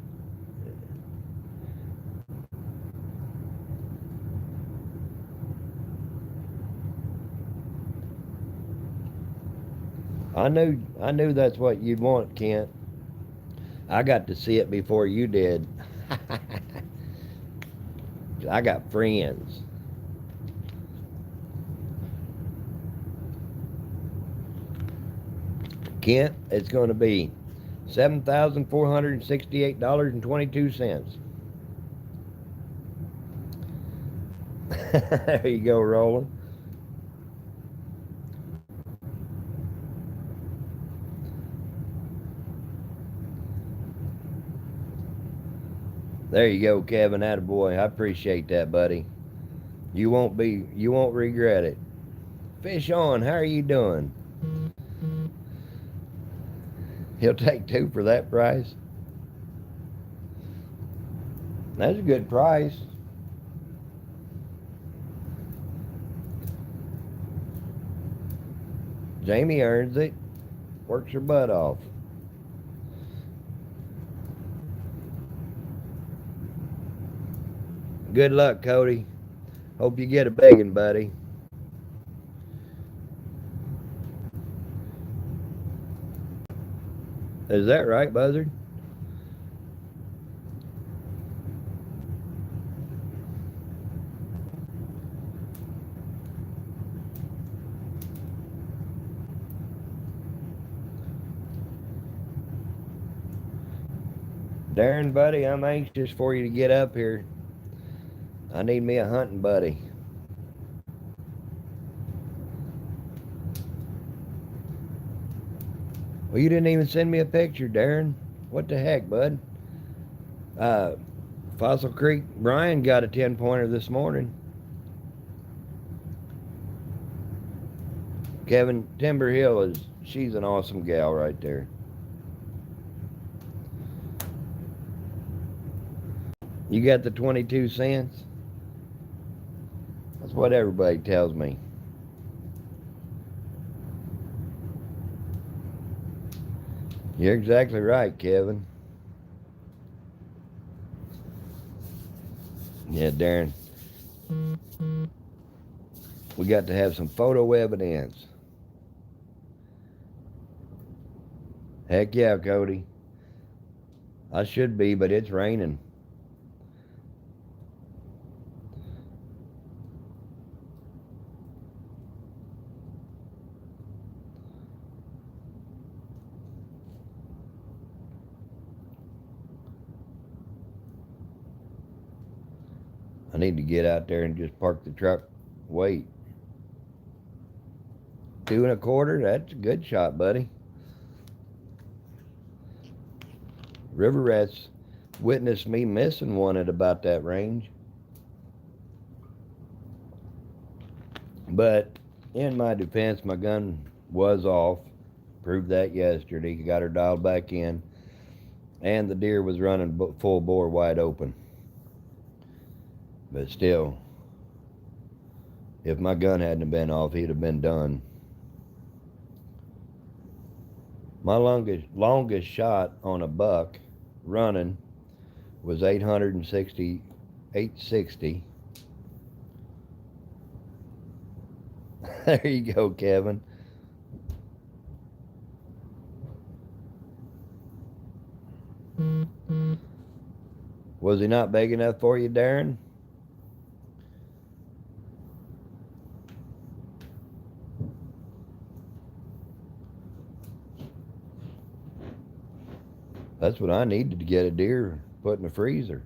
I knew that's what you'd want, Kent. I got to see it before you did. I got friends. Kent, it's going to be $7,468.22. There you go, Roland. There you go, Kevin. Attaboy. I appreciate that, buddy. You won't regret it. Fish on, how are you doing? He'll take two for that price. That's a good price. Jamie earns it. Works her butt off. Good luck, Cody. Hope you get a big one, buddy. Is that right, Buzzard? Darren, buddy, I'm anxious for you to get up here. I need me a hunting buddy. Well, you didn't even send me a picture, Darren. What the heck, bud? Uh, Fossil Creek, Brian got a 10-pointer this morning. Kevin Timberhill she's an awesome gal right there. You got the 22 cents? That's what everybody tells me. You're exactly right, Kevin. Yeah, Darren. We got to have some photo evidence. Heck yeah, Cody. I should be, but it's raining. I need to get out there and just park the truck. Wait. 2 1/4? That's a good shot, buddy. River rats witnessed me missing one at about that range. But in my defense, my gun was off. Proved that yesterday. Got her dialed back in. And the deer was running full bore wide open. But still, if my gun hadn't been off, he'd have been done. My longest shot on a buck running was 860. There you go, Kevin. Was he not big enough for you, Darren? That's what I needed to get a deer put in the freezer.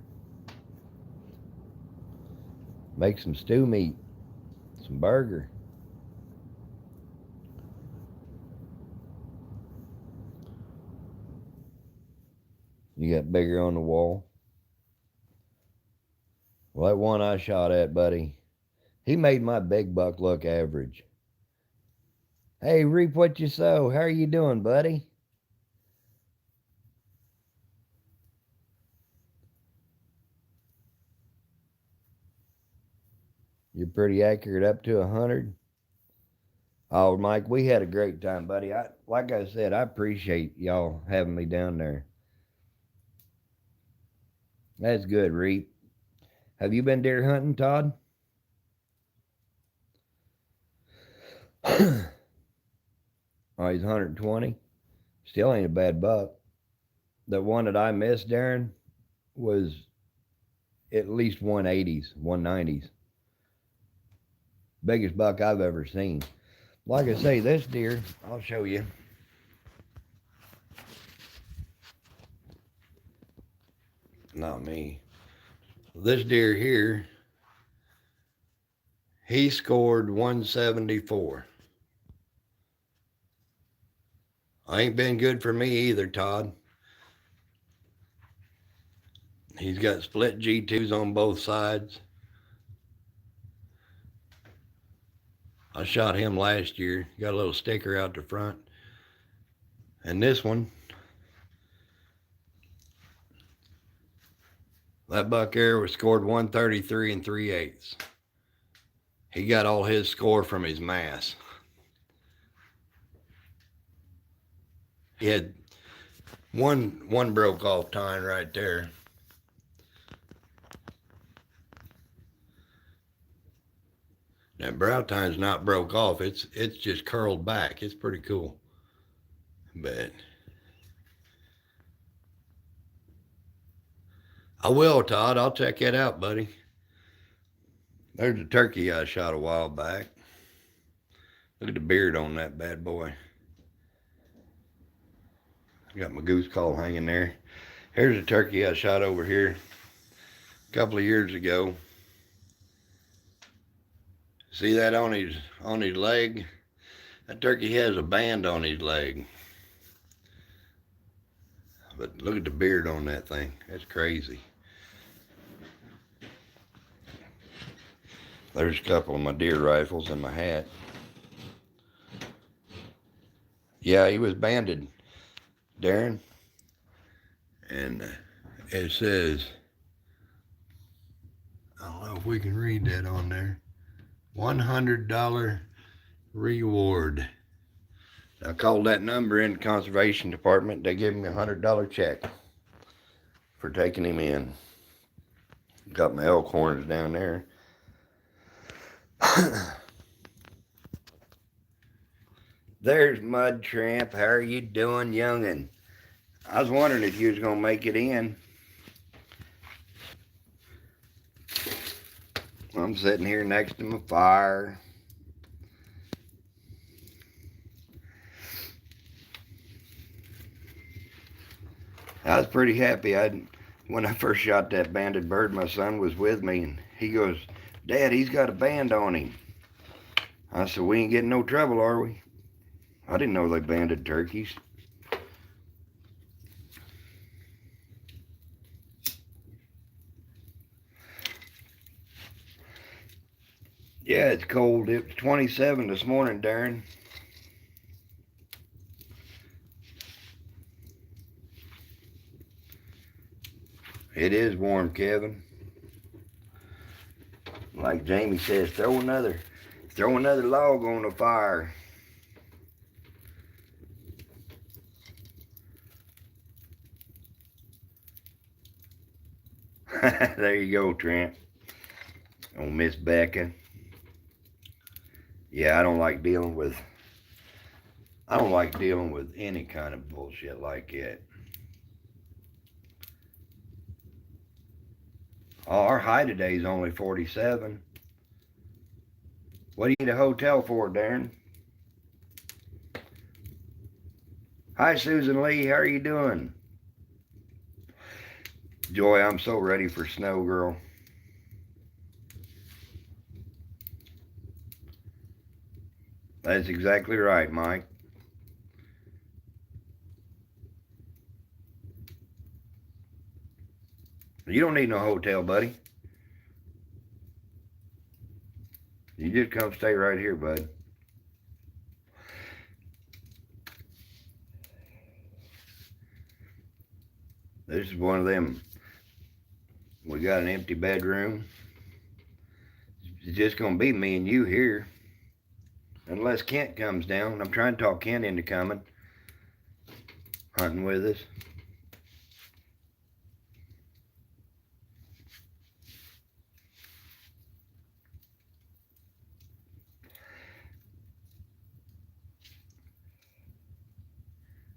Make some stew meat, some burger. You got bigger on the wall. Well, that one I shot at, buddy, he made my big buck look average. Hey, reap what you sow. How are you doing, buddy? You're pretty accurate up to 100. Oh, Mike, we had a great time, buddy. Like I said, I appreciate y'all having me down there. That's good, Reap. Have you been deer hunting, Todd? Oh, he's 120. Still ain't a bad buck. The one that I missed, Darren, was at least 180s, 190s. Biggest buck I've ever seen. Like I say, this deer, I'll show you. Not me. This deer here, he scored 174. Ain't been good for me either, Todd. He's got split G2s on both sides. I shot him last year. Got a little sticker out the front. And this one, that buck there was scored 133 3/8. He got all his score from his mass. He had one broke off tine right there. That brow tine's not broke off. It's just curled back. It's pretty cool. But I will, Todd. I'll check that out, buddy. There's a turkey I shot a while back. Look at the beard on that bad boy. Got my goose call hanging there. Here's a turkey I shot over here a couple of years ago. See that on his leg? That turkey has a band on his leg. But look at the beard on that thing. That's crazy. There's a couple of my deer rifles and my hat. Yeah, he was banded, Darren. And it says, I don't know if we can read that on there. $100 reward. I called that number in the conservation department. They gave me a $100 check for taking him in. Got my elk horns down there. There's Mud Tramp. How are you doing, youngin'? I was wondering if you was gonna make it in. I'm sitting here next to my fire. I was pretty happy. When I first shot that banded bird, my son was with me, and he goes, "Dad, he's got a band on him." I said, "We ain't getting no trouble, are we?" I didn't know they banded turkeys. Yeah, it's cold. It was 27 this morning, Darren. It is warm, Kevin. Like Jamie says, throw another log on the fire. There you go, Trent. Oh, Miss Becca. Yeah, I don't like dealing with any kind of bullshit like that. Oh, our high today is only 47. What do you need a hotel for, Darren? Hi, Susan Lee. How are you doing? Joy, I'm so ready for snow, girl. That's exactly right, Mike. You don't need no hotel, buddy. You just come stay right here, bud. This is one of them. We got an empty bedroom. It's just going to be me and you here. Unless Kent comes down. I'm trying to talk Kent into coming. Hunting with us.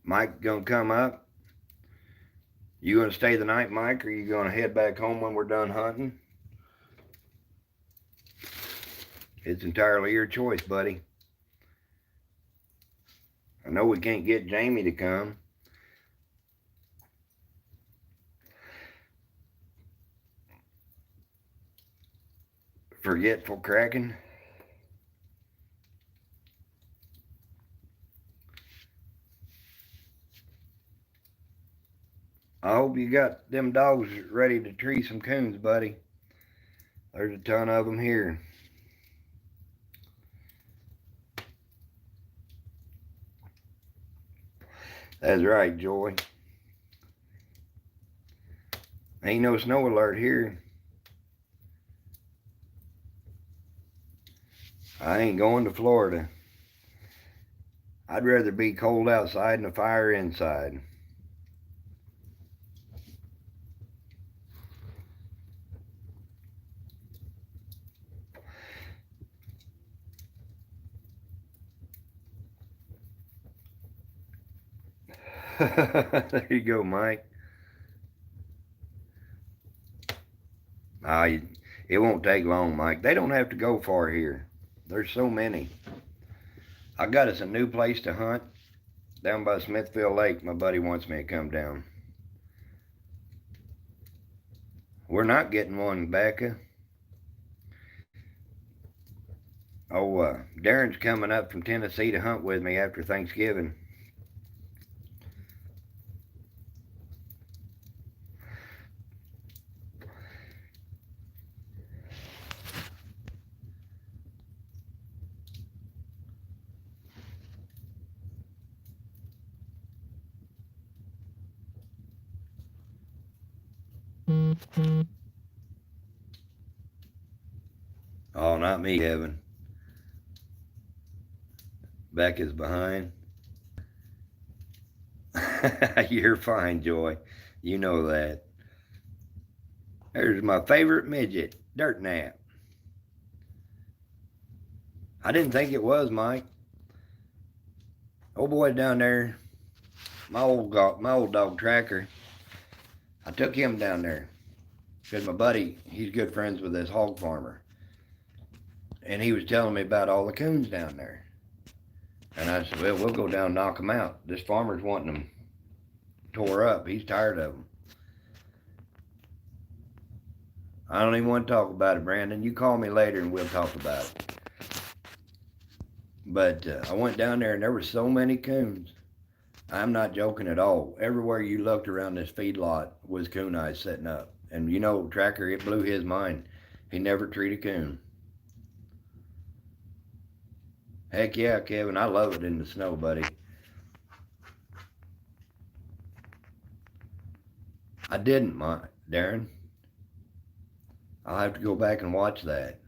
Mike gonna come up? You gonna stay the night, Mike, or you gonna head back home when we're done hunting? It's entirely your choice, buddy. I know we can't get Jamie to come. Forgetful Kraken. I hope you got them dogs ready to tree some coons, buddy. There's a ton of them here. That's right, Joy. Ain't no snow alert here. I ain't going to Florida. I'd rather be cold outside and a fire inside. There you go, Mike. It won't take long, Mike. They don't have to go far here. There's so many. I got us a new place to hunt down by Smithfield Lake. My buddy wants me to come down. We're not getting one, Becca. Oh, Darren's coming up from Tennessee to hunt with me after Thanksgiving. Oh, not me, Kevin. Becca's behind. You're fine, Joy. You know that. There's my favorite midget, Dirt Nap. I didn't think it was, Mike. Old boy down there, my old dog Tracker. I took him down there because my buddy, he's good friends with this hog farmer, and he was telling me about all the coons down there. And I said, well, we'll go down and knock them out. This farmer's wanting them tore up. He's tired of them. I don't even want to talk about it, Brandon. You call me later and we'll talk about it. But I went down there and there were so many coons. I'm not joking at all. Everywhere you looked around this feedlot was coon eyes setting up. And you know, Tracker, it blew his mind. He never treated coon. Heck yeah, Kevin, I love it in the snow, buddy. I didn't, Darren. I'll have to go back and watch that.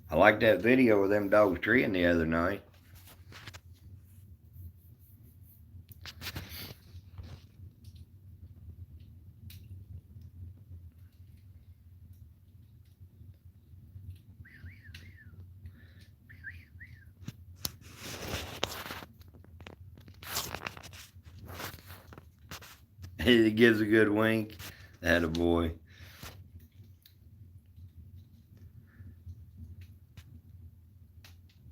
I liked that video of them dogs treeing the other night. He gives a good wink. Attaboy.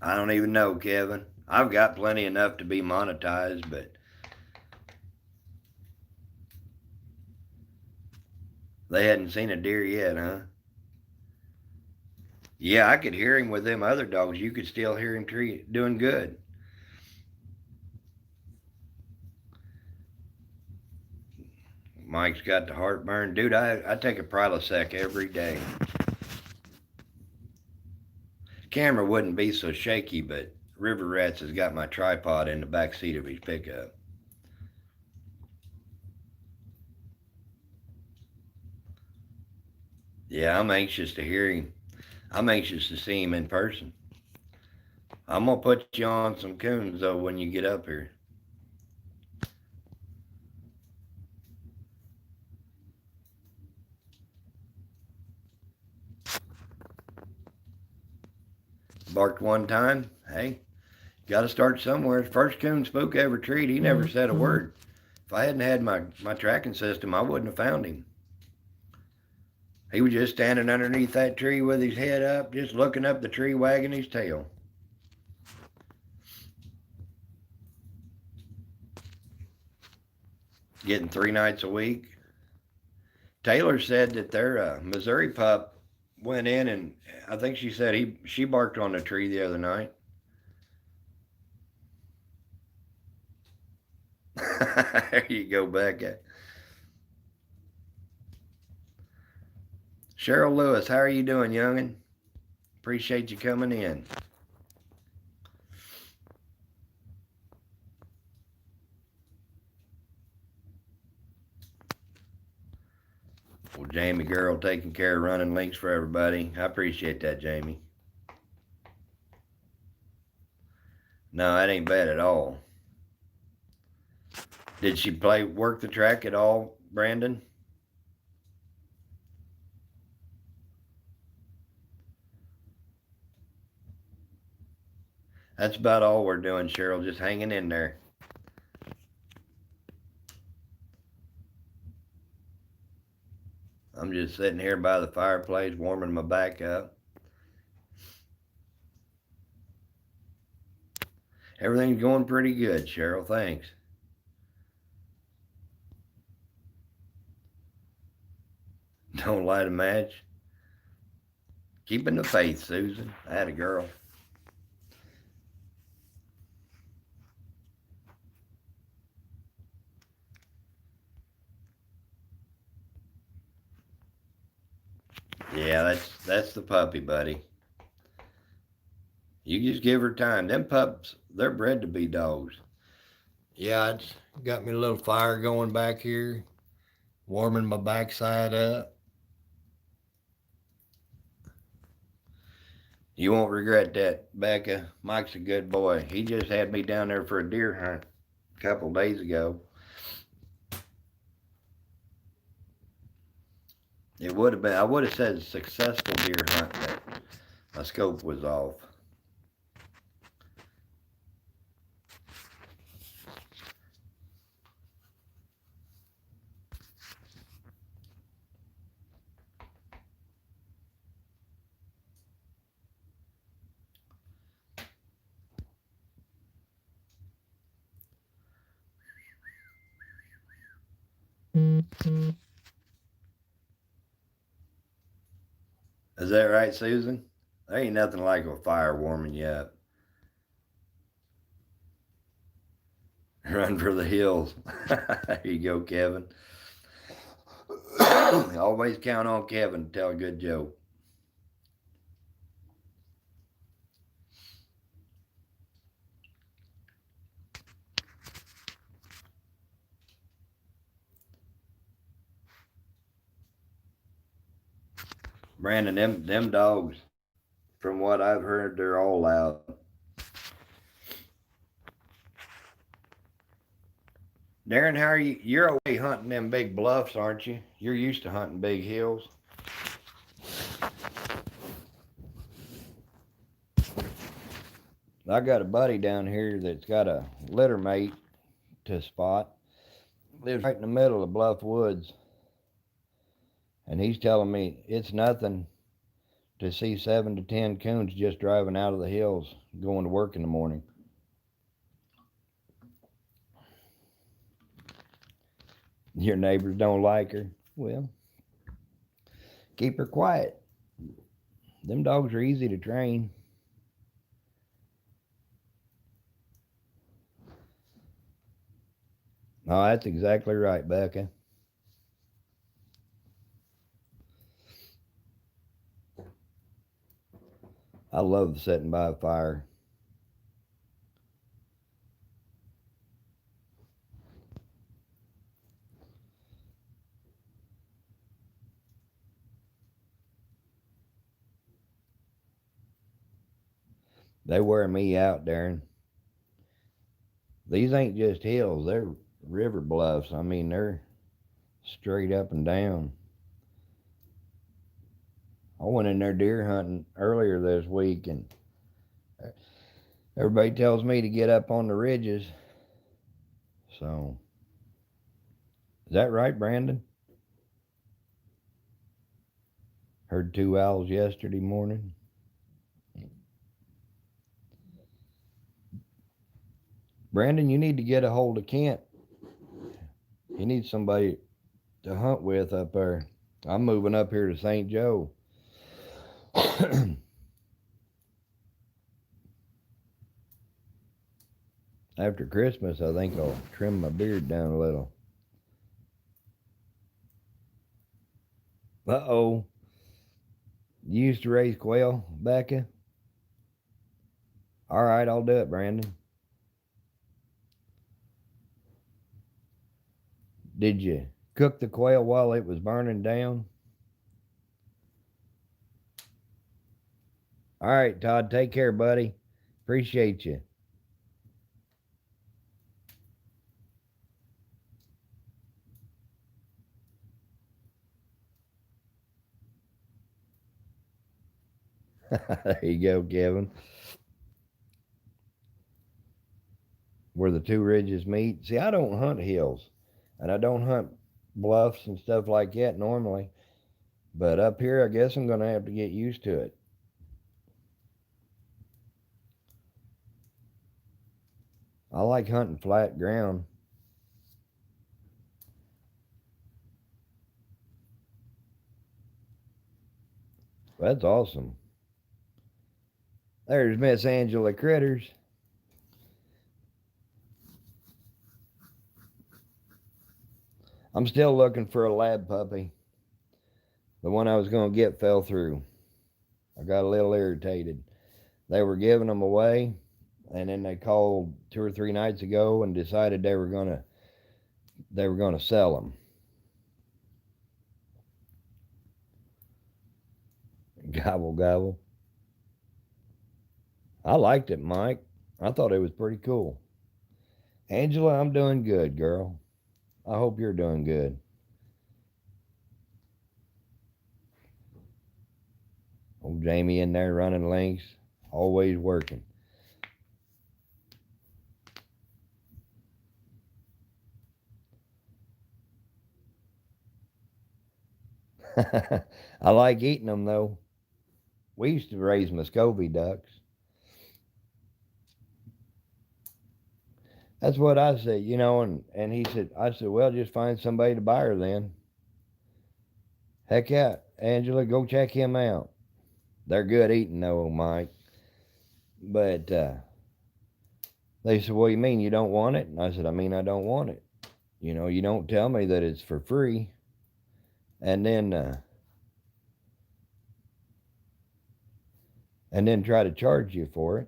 I don't even know, Kevin. I've got plenty enough to be monetized, but they hadn't seen a deer yet, huh? Yeah, I could hear him with them other dogs. You could still hear him doing good. Mike's got the heartburn. Dude, I take a Prilosec every day. Camera wouldn't be so shaky, but River Rats has got my tripod in the back seat of his pickup. Yeah, I'm anxious to hear him. I'm anxious to see him in person. I'm going to put you on some coons, though, when you get up here. Barked one time. Hey, got to start somewhere. First coon spook ever treed, he never said a word. If I hadn't had my tracking system, I wouldn't have found him. He was just standing underneath that tree with his head up, just looking up the tree, wagging his tail. Getting 3 nights a week. Taylor said that their Missouri pup went in, and I think she said she barked on the tree the other night. There you go, Becca. Cheryl Lewis, how are you doing, youngin'? Appreciate you coming in. Well, Jamie girl taking care of running links for everybody. I appreciate that, Jamie. No, that ain't bad at all. Did she work the track at all, Brandon? That's about all we're doing, Cheryl, just hanging in there. I'm just sitting here by the fireplace, warming my back up. Everything's going pretty good, Cheryl, thanks. Don't light a match. Keeping the faith, Susan. Atta girl. Yeah, that's the puppy, buddy. You just give her time. Them pups, they're bred to be dogs. Yeah, it's got me a little fire going back here, warming my backside up. You won't regret that, Becca. Mike's a good boy. He just had me down there for a deer hunt a couple days ago. It would have been, I would have said a successful deer hunt, but my scope was off. Is that right, Susan? There ain't nothing like a fire warming you up. Run for the hills. There you go, Kevin. Always count on Kevin to tell a good joke. Brandon, them dogs, from what I've heard, they're all loud. Darren, how are you? You're away hunting them big bluffs, aren't you? You're used to hunting big hills. I got a buddy down here that's got a litter mate to spot. Lives right in the middle of Bluff Woods. And he's telling me it's nothing to see 7 to 10 coons just driving out of the hills going to work in the morning. Your neighbors don't like her. Well, keep her quiet. Them dogs are easy to train. Oh, that's exactly right, Becca. I love sitting by a fire. They wear me out, Darren. These ain't just hills, they're river bluffs. I mean, they're straight up and down. I went in there deer hunting earlier this week, and everybody tells me to get up on the ridges. So, is that right, Brandon? Heard 2 owls yesterday morning. Brandon, you need to get a hold of Kent. He needs somebody to hunt with up there. I'm moving up here to St. Joe. After Christmas, I think I'll trim my beard down a little. Uh-oh. You used to raise quail, Becca? All right, I'll do it, Brandon. Did you cook the quail while it was burning down? All right, Todd, take care, buddy. Appreciate you. There you go, Kevin. Where the two ridges meet. See, I don't hunt hills, and I don't hunt bluffs and stuff like that normally. But up here, I guess I'm going to have to get used to it. I like hunting flat ground. That's awesome. There's Miss Angela Critters. I'm still looking for a lab puppy. The one I was going to get fell through. I got a little irritated. They were giving them away, and then they called 2 or 3 nights ago and decided they were gonna sell them. Gobble gobble. I liked it, Mike. I thought it was pretty cool. Angela, I'm doing good, girl. I hope you're doing good. Old Jamie in there running links, always working. I like eating them though. We used to raise Muscovy ducks. That's what I said, and he said, I said, well, just find somebody to buy her then. Heck yeah, Angela, go check him out. They're good eating though, Mike. But they said, well, you mean you don't want it? And I said, I mean, I don't want it. You don't tell me that it's for free. And then try to charge you for it.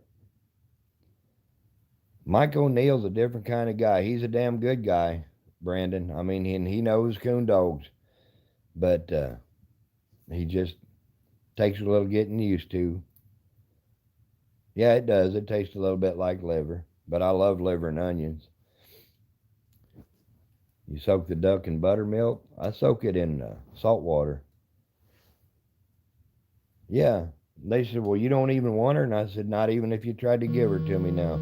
Mike O'Neill's a different kind of guy. He's a damn good guy, Brandon. I mean, he knows coon dogs, but he just takes a little getting used to. Yeah, it does. It tastes a little bit like liver, but I love liver and onions. You soak the duck in buttermilk. I soak it in salt water. Yeah. They said, well, you don't even want her? And I said, not even if you tried to give her to me now.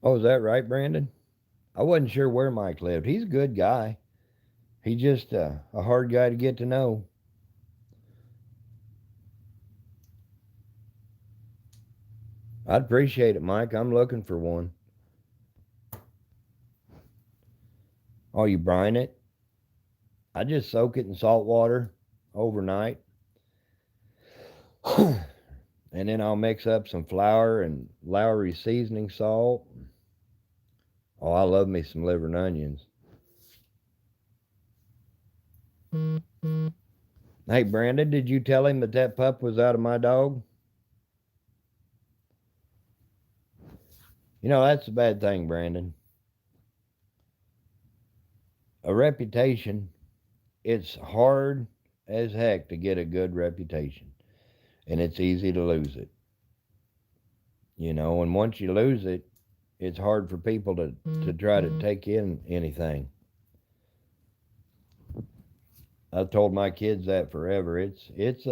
Oh, is that right, Brandon? I wasn't sure where Mike lived. He's a good guy. He's just a hard guy to get to know. I'd appreciate it, Mike. I'm looking for one. Oh, you brine it? I just soak it in salt water overnight. And then I'll mix up some flour and Lowry seasoning salt. Oh, I love me some liver and onions. Hey, Brandon, did you tell him that that pup was out of my dog? That's the bad thing, Brandon. A reputation, it's hard as heck to get a good reputation, and it's easy to lose it. And once you lose it, it's hard for people to try to take in anything. I've told my kids that forever. It's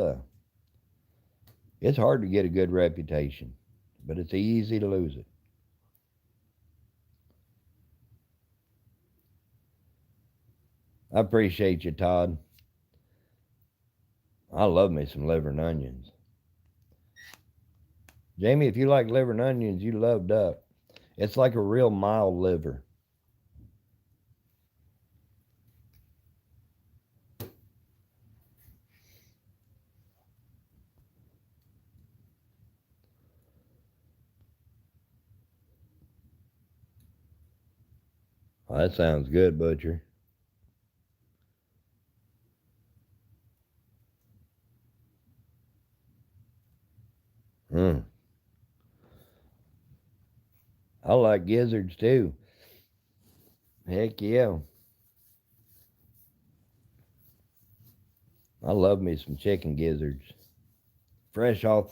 hard to get a good reputation, but it's easy to lose it. I appreciate you, Todd. I love me some liver and onions. Jamie, if you like liver and onions, you love duck. It's like a real mild liver. Oh, that sounds good, Butcher. Mm. I like gizzards too. Heck yeah. I love me some chicken gizzards. Fresh out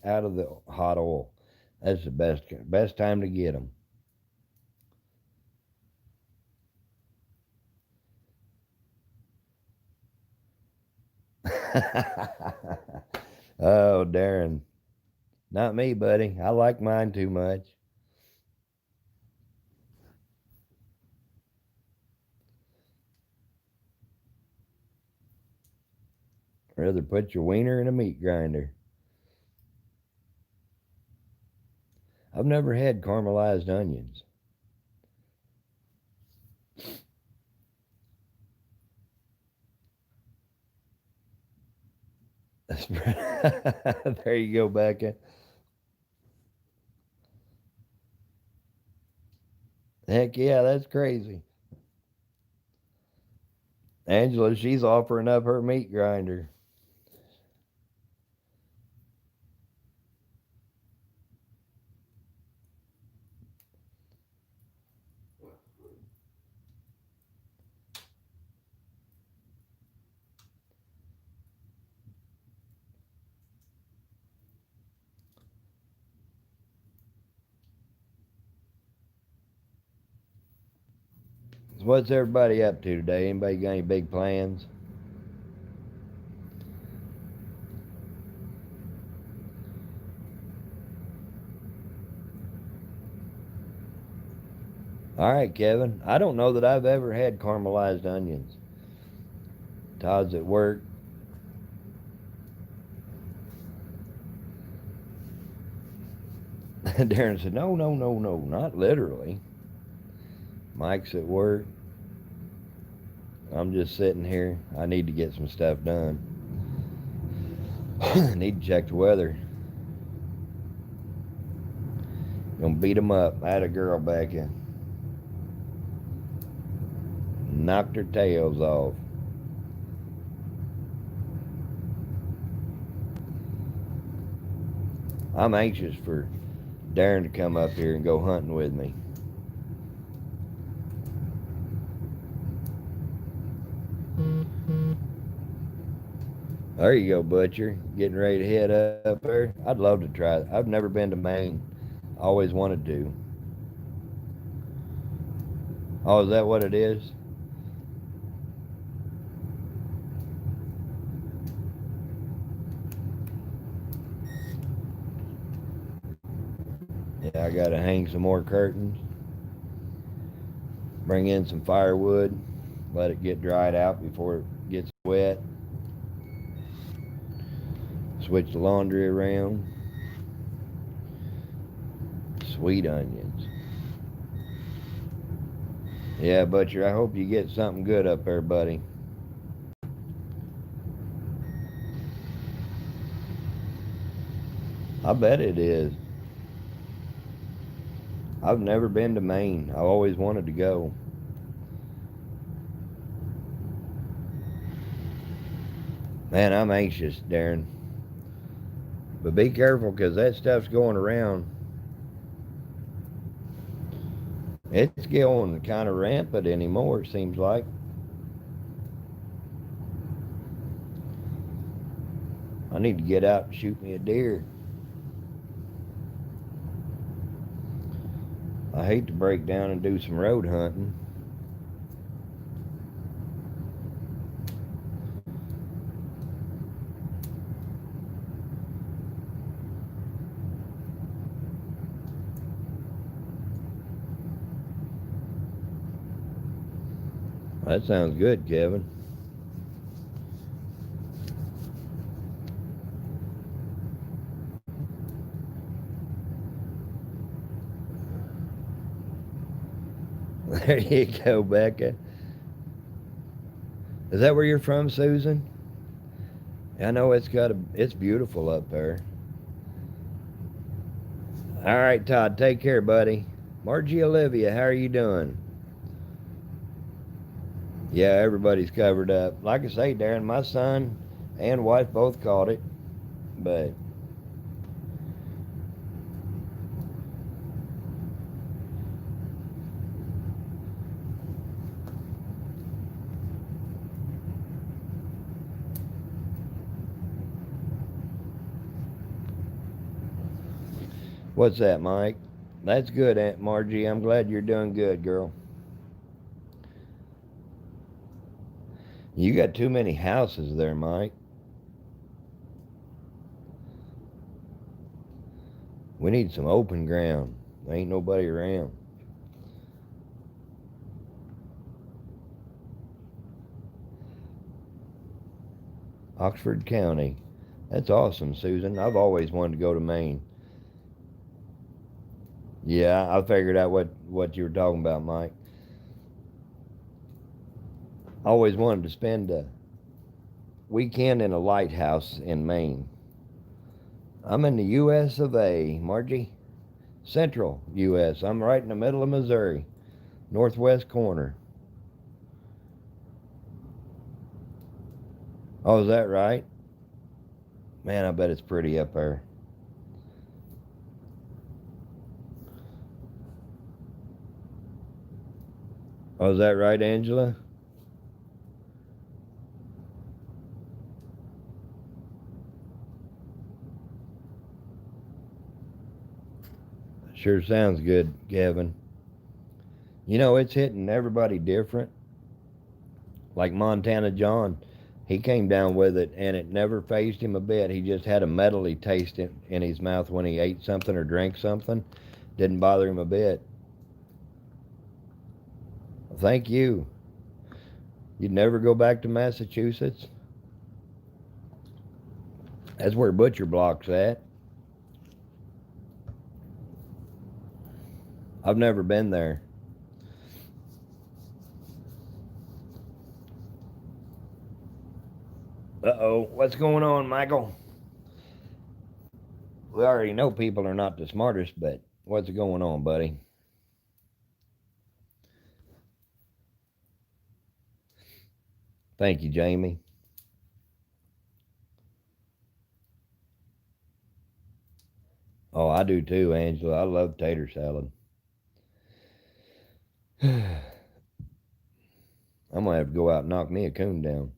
of the hot oil. That's the best time to get them. Oh, Darren. Not me, buddy. I like mine too much. Rather put your wiener in a meat grinder. I've never had caramelized onions. There you go, Becca. Heck yeah, that's crazy. Angela, she's offering up her meat grinder. What's everybody up to today? Anybody got any big plans? All right, Kevin. I don't know that I've ever had caramelized onions. Todd's at work. Darren said, no, no, no, no, not literally. Mike's at work. I'm just sitting here. I need to get some stuff done. Need to check the weather. Gonna beat 'em up. I had a girl back in. Knocked her tails off. I'm anxious for Darren to come up here and go hunting with me. There you go, Butcher. Getting ready to head up there. I'd love to try it. I've never been to Maine. Always wanted to. Oh, is that what it is? Yeah, I gotta hang some more curtains. Bring in some firewood. Let it get dried out before it gets wet. Switch the laundry around. Sweet onions. Yeah, Butcher, I hope you get something good up there, buddy. I bet it is. I've never been to Maine. I always wanted to go. Man, I'm anxious, Darren. But be careful because that stuff's going around. It's going kind of rampant anymore, it seems like. I need to get out and shoot me a deer. I hate to break down and do some road hunting. That sounds good, Kevin. There you go, Becca. Is that where you're from, Susan? I know it's beautiful up there. All right, Todd, take care, buddy. Margie Olivia, how are you doing? Yeah, everybody's covered up. Like I say, Darren, my son and wife both caught it, but what's that, Mike? That's good, Aunt Margie. I'm glad you're doing good, girl. You got too many houses there, Mike. We need some open ground. There ain't nobody around. Oxford County. That's awesome, Susan. I've always wanted to go to Maine. Yeah, I figured out what you were talking about, Mike. I always wanted to spend a weekend in a lighthouse in Maine. I'm in the U.S. of A, Margie. Central U.S. I'm right in the middle of Missouri, northwest corner. Oh, is that right? Man, I bet it's pretty up there. Oh, is that right, Angela? Sure sounds good, Kevin. You know, it's hitting everybody different. Like Montana John, he came down with it and it never phased him a bit. He just had a metally taste in his mouth when he ate something or drank something. Didn't bother him a bit. Thank you. You'd never go back to Massachusetts? That's where Butcher Block's at. I've never been there. Uh-oh, what's going on, Michael? We already know people are not the smartest, but what's going on, buddy? Thank you, Jamie. Oh, I do too, Angela. I love tater salad. I'm gonna have to go out and knock me a coon down.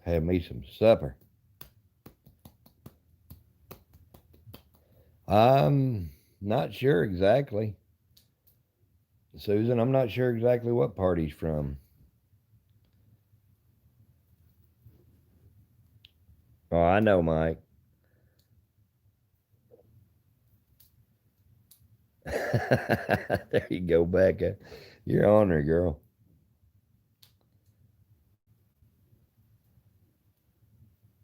Have me some supper. I'm not sure exactly. Susan, I'm not sure exactly what part he's from. Oh, I know, Mike. There you go, Becca. You're on her, girl.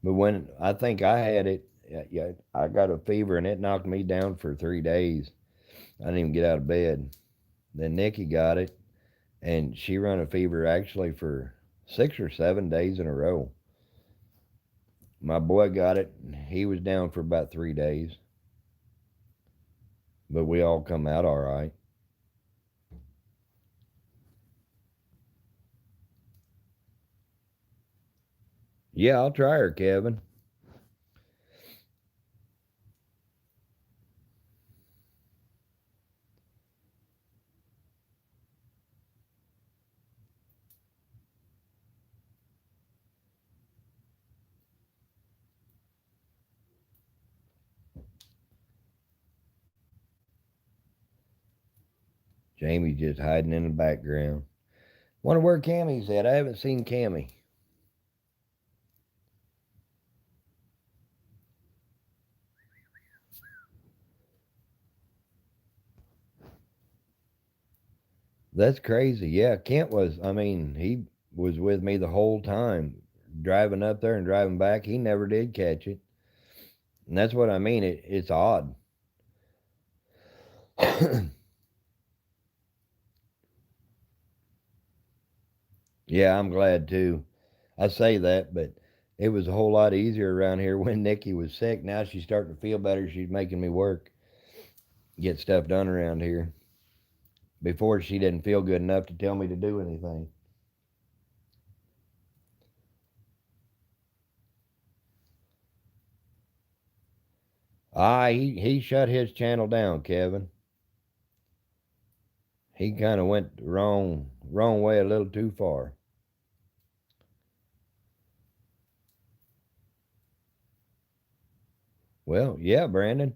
But when I think I had it, yeah, I got a fever and it knocked me down for 3 days. I didn't even get out of bed. Then Nikki got it, and she run a fever actually for 6 or 7 days in a row. My boy got it. He was down for about 3 days, but we all come out all right. Yeah, I'll try her, Kevin. Jamie's just hiding in the background. Wonder where Cammy's at. I haven't seen Cammy. That's crazy. Yeah, Kent was, I mean, he was with me the whole time, driving up there and driving back. He never did catch it. And that's what I mean. It's odd. Yeah, I'm glad too. I say that, but it was a whole lot easier around here when Nikki was sick. Now she's starting to feel better. She's making me work, get stuff done around here. Before she didn't feel good enough to tell me to do anything. He shut his channel down, Kevin. He kind of went the wrong way a little too far. Well, yeah, Brandon.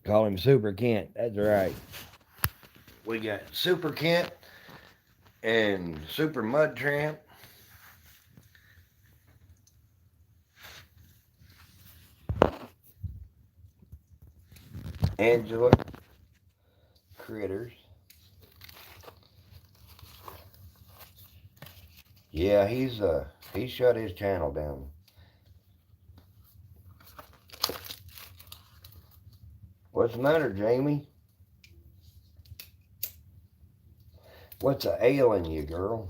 Call him Super Kent. That's right. We got Super Kent and Super Mud Tramp. Angela Critters. Yeah, he shut his channel down. What's the matter, Jamie? What's a ailing you, girl?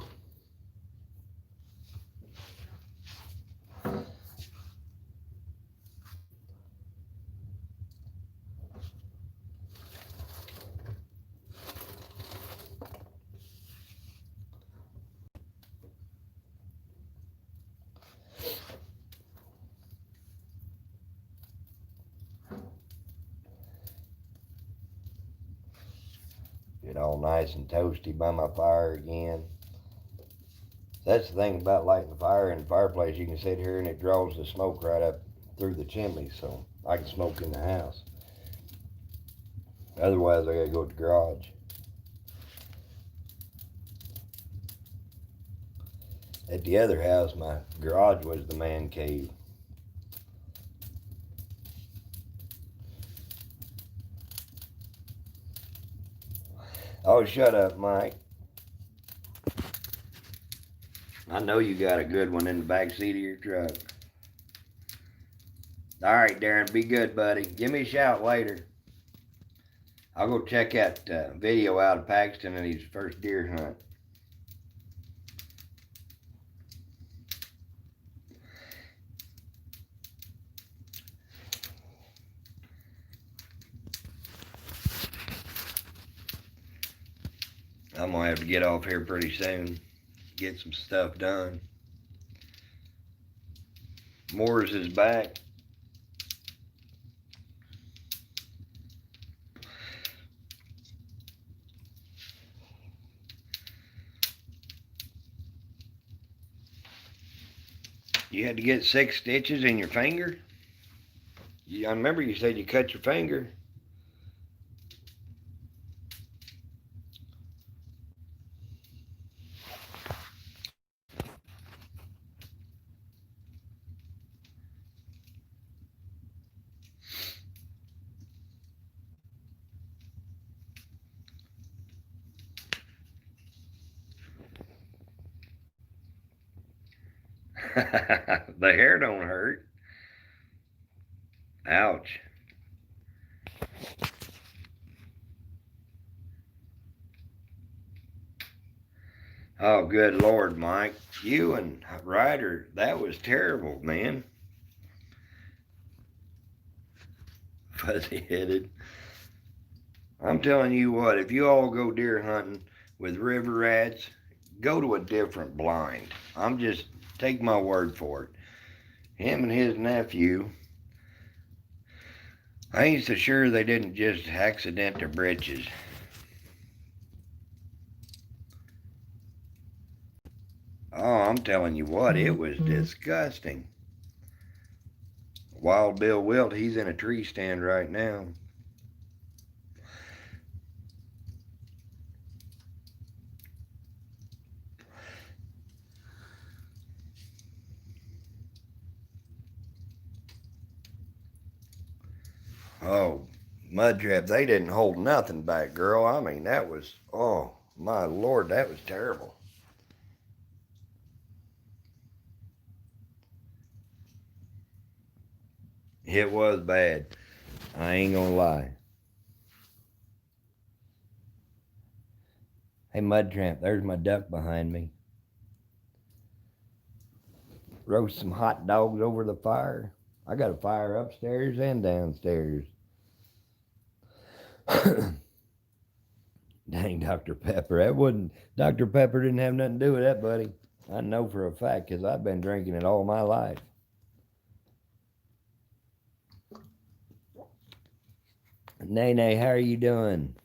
Get all nice and toasty by my fire again. That's the thing about lighting the fire in the fireplace. You can sit here and it draws the smoke right up through the chimney so I can smoke in the house. Otherwise, I gotta go to the garage. At the other house, my garage was the man cave. Oh, shut up, Mike. I know you got a good one in the back seat of your truck. All right, Darren, be good, buddy. Give me a shout later. I'll go check that video out of Paxton and his first deer hunt. I'm going to have to get off here pretty soon, get some stuff done. Morris is back. You had to get 6 stitches in your finger? I remember you said you cut your finger. The hair don't hurt. Ouch. Oh, good Lord, Mike. You and Ryder, that was terrible, man. Fuzzy-headed. I'm telling you what, if you all go deer hunting with river rats, go to a different blind. Take my word for it. Him and his nephew, I ain't so sure they didn't just accident their britches. Oh, I'm telling you what, it was disgusting. Wild Bill Wilt, he's in a tree stand right now. Oh, mud trap, they didn't hold nothing back, girl. I mean, that was, oh, my Lord, that was terrible. It was bad. I ain't gonna lie. Hey, Mud Tramp, there's my duck behind me. Roast some hot dogs over the fire. I got a fire upstairs and downstairs. Dang, Dr. Pepper. Dr. Pepper didn't have nothing to do with that, buddy. I know for a fact because I've been drinking it all my life. Nene, how are you doing?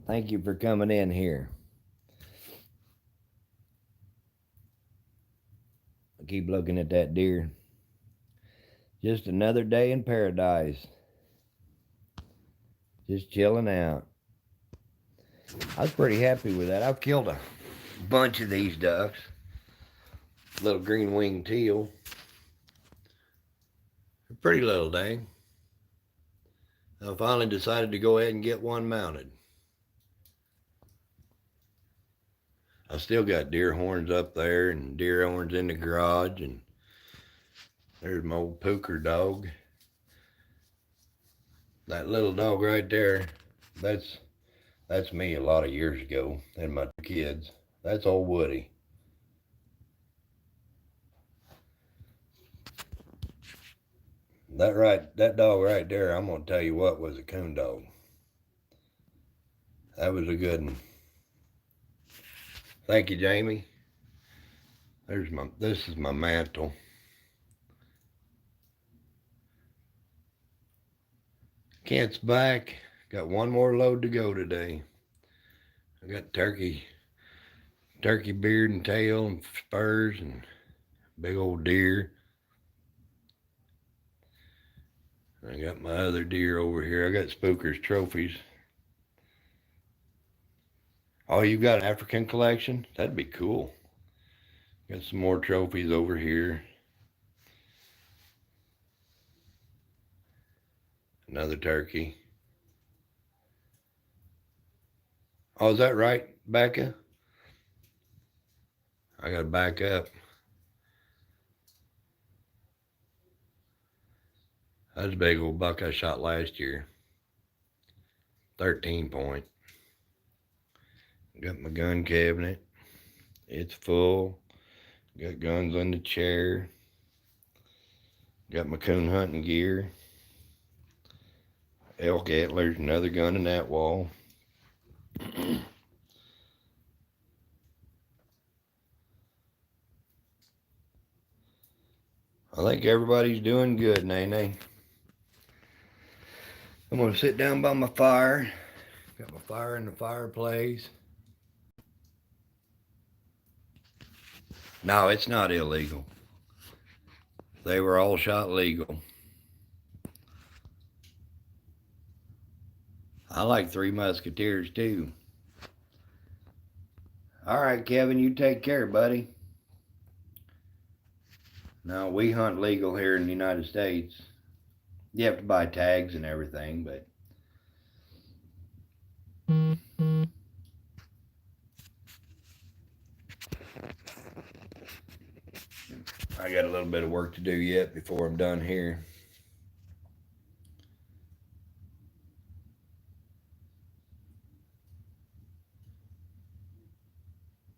Thank you for coming in here. I keep looking at that deer. Just another day in paradise. Just chilling out. I was pretty happy with that. I've killed a bunch of these ducks. Little green winged teal. Pretty little thing. I finally decided to go ahead and get one mounted. I still got deer horns up there and deer horns in the garage, and there's my old pooker dog. That little dog right there, that's me a lot of years ago and my kids. That's old Woody. That dog right there, I'm gonna tell you what, was a coon dog. That was a good one. Thank you, Jamie. This is my mantle. Kent's back. Got one more load to go today. I got turkey turkey beard and tail and spurs and big old deer. I got my other deer over here. I got Spooker's trophies. Oh, you got an African collection? That'd be cool. Got some more trophies over here. Another turkey. Oh, is that right, Becca? I gotta back up. That's a big old buck I shot last year. 13 point. Got my gun cabinet. It's full. Got guns on the chair. Got my coon hunting gear. Elk antlers, another gun in that wall. I think everybody's doing good, Nene. I'm gonna sit down by my fire. Got my fire in the fireplace. No, it's not illegal. They were all shot legal. I like Three Musketeers too. All right, Kevin, you take care, buddy. Now, we hunt legal here in the United States. You have to buy tags and everything, but I got a little bit of work to do yet before I'm done here.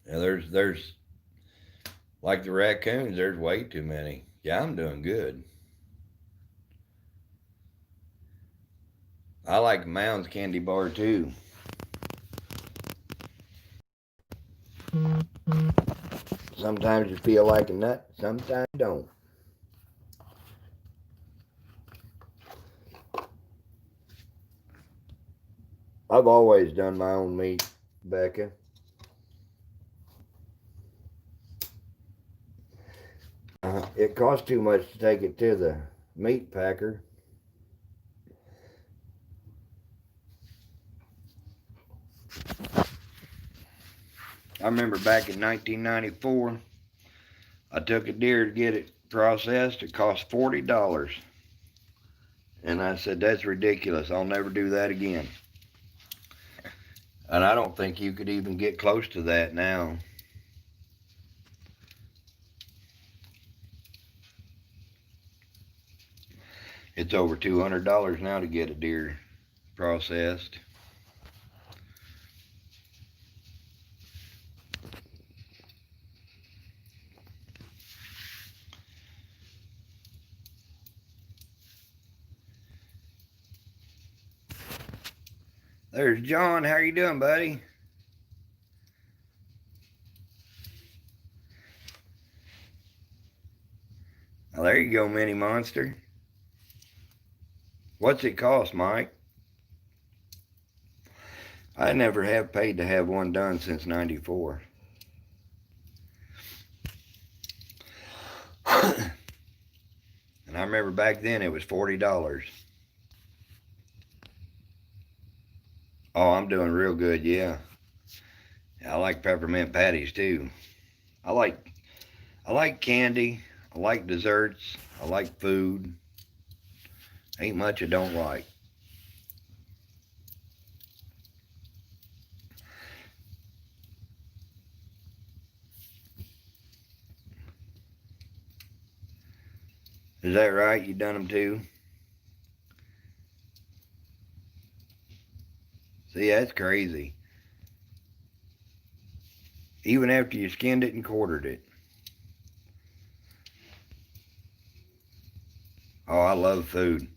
Yeah, there's like the raccoons, there's way too many. Yeah, I'm doing good. I like Mounds candy bar too. Sometimes you feel like a nut, sometimes you don't. I've always done my own meat, Becca. It costs too much to take it to the meat packer. I remember back in 1994, I took a deer to get it processed. It cost $40. And I said, that's ridiculous. I'll never do that again. And I don't think you could even get close to that now. It's over $200 now to get a deer processed. There's John. How you doing, buddy? Oh, there you go, Mini Monster. What's it cost, Mike? I never have paid to have one done since '94. And I remember back then it was $40. Oh, I'm doing real good, yeah. I like peppermint patties too. I like candy. I like desserts. I like food. Ain't much I don't like. Is that right? You done them too? See, that's crazy. Even after you skinned it and quartered it. Oh, I love food.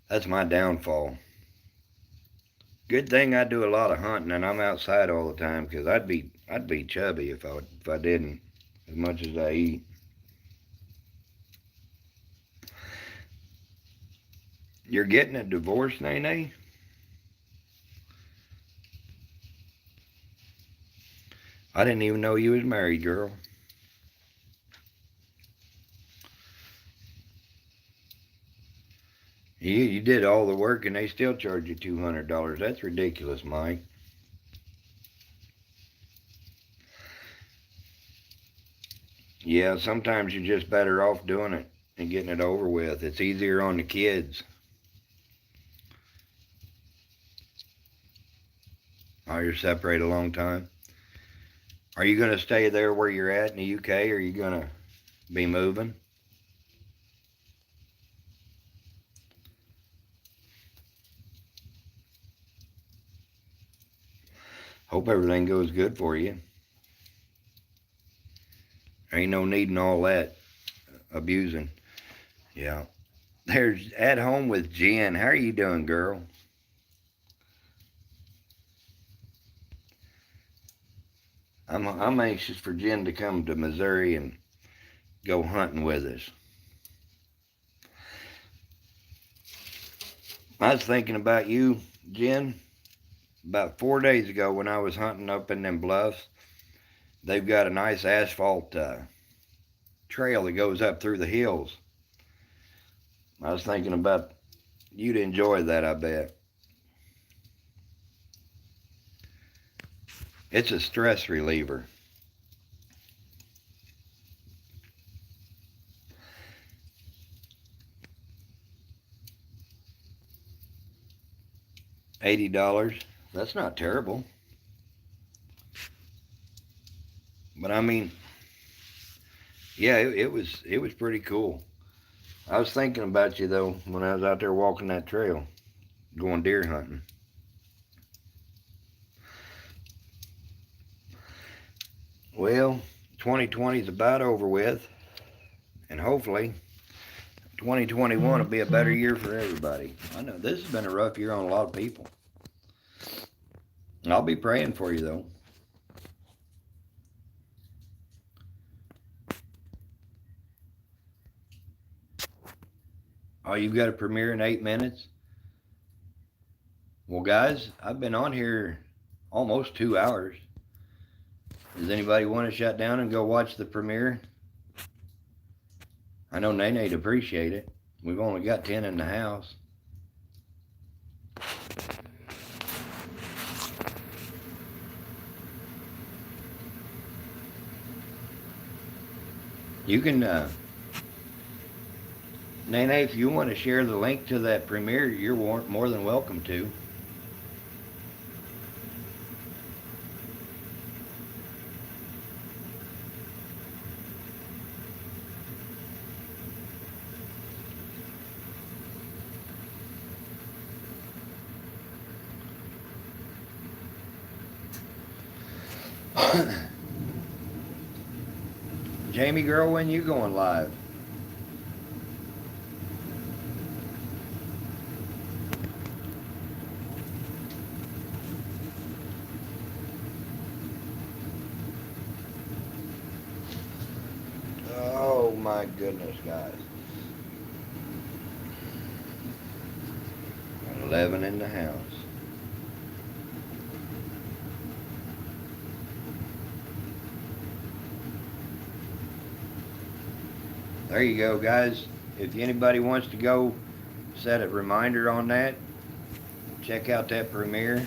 That's my downfall. Good thing I do a lot of hunting and I'm outside all the time, because I'd be chubby if I didn't, as much as I eat. You're getting a divorce, Nene? I didn't even know you was married, girl. You did all the work and they still charge you $200. That's ridiculous, Mike. Yeah, sometimes you're just better off doing it and getting it over with. It's easier on the kids. Oh, you're separated a long time. Are you going to stay there where you're at in the UK, or are you going to be moving? Hope everything goes good for you. Ain't no needing all that abusing. Yeah. There's At Home with Jen. How are you doing, girl? I'm anxious for Jen to come to Missouri and go hunting with us. I was thinking about you, Jen, about 4 days ago when I was hunting up in them bluffs. They've got a nice asphalt trail that goes up through the hills. I was thinking about you'd enjoy that, I bet. It's a stress reliever. $80. That's not terrible. But I mean, yeah, it was pretty cool. I was thinking about you though when I was out there walking that trail, going deer hunting. Well, 2020 is about over with, and hopefully 2021 will be a better year for everybody. I know this has been a rough year on a lot of people. I'll be praying for you though. Oh, you've got a premiere in 8 minutes? Well, guys, I've been on here almost 2 hours. Does anybody want to shut down and go watch the premiere? I know Nene'd appreciate it. We've only got 10 in the house. You can, Nene, if you want to share the link to that premiere, you're more than welcome to. Jamie girl, when you going live? Oh my goodness, guys. 11 in the house. There you go, guys. If anybody wants to go set a reminder on that, check out that premiere.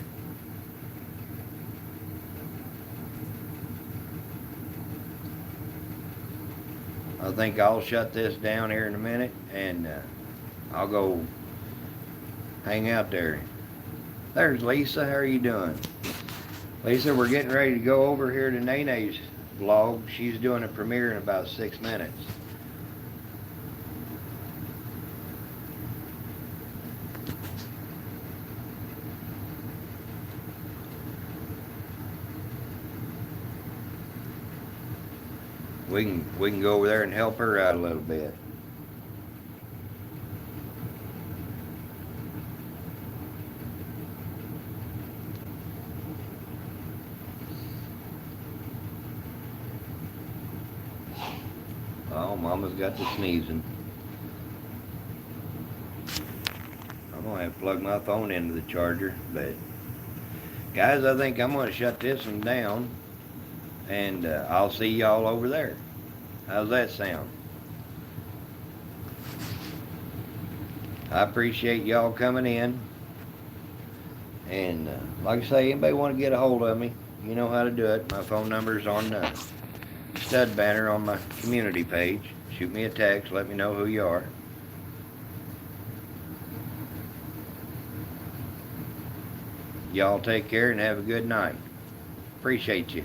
I think I'll shut this down here in a minute and I'll go hang out there. There's Lisa. How are you doing? Lisa, we're getting ready to go over here to Nene's vlog. She's doing a premiere in about 6 minutes. We can go over there and help her out a little bit. Oh, Mama's got the sneezing. I'm gonna have to plug my phone into the charger, but guys, I think I'm gonna shut this one down And I'll see y'all over there. How's that sound? I appreciate y'all coming in. And like I say, anybody want to get a hold of me, you know how to do it. My phone number's on the stud banner on my community page. Shoot me a text, let me know who you are. Y'all take care and have a good night. Appreciate you.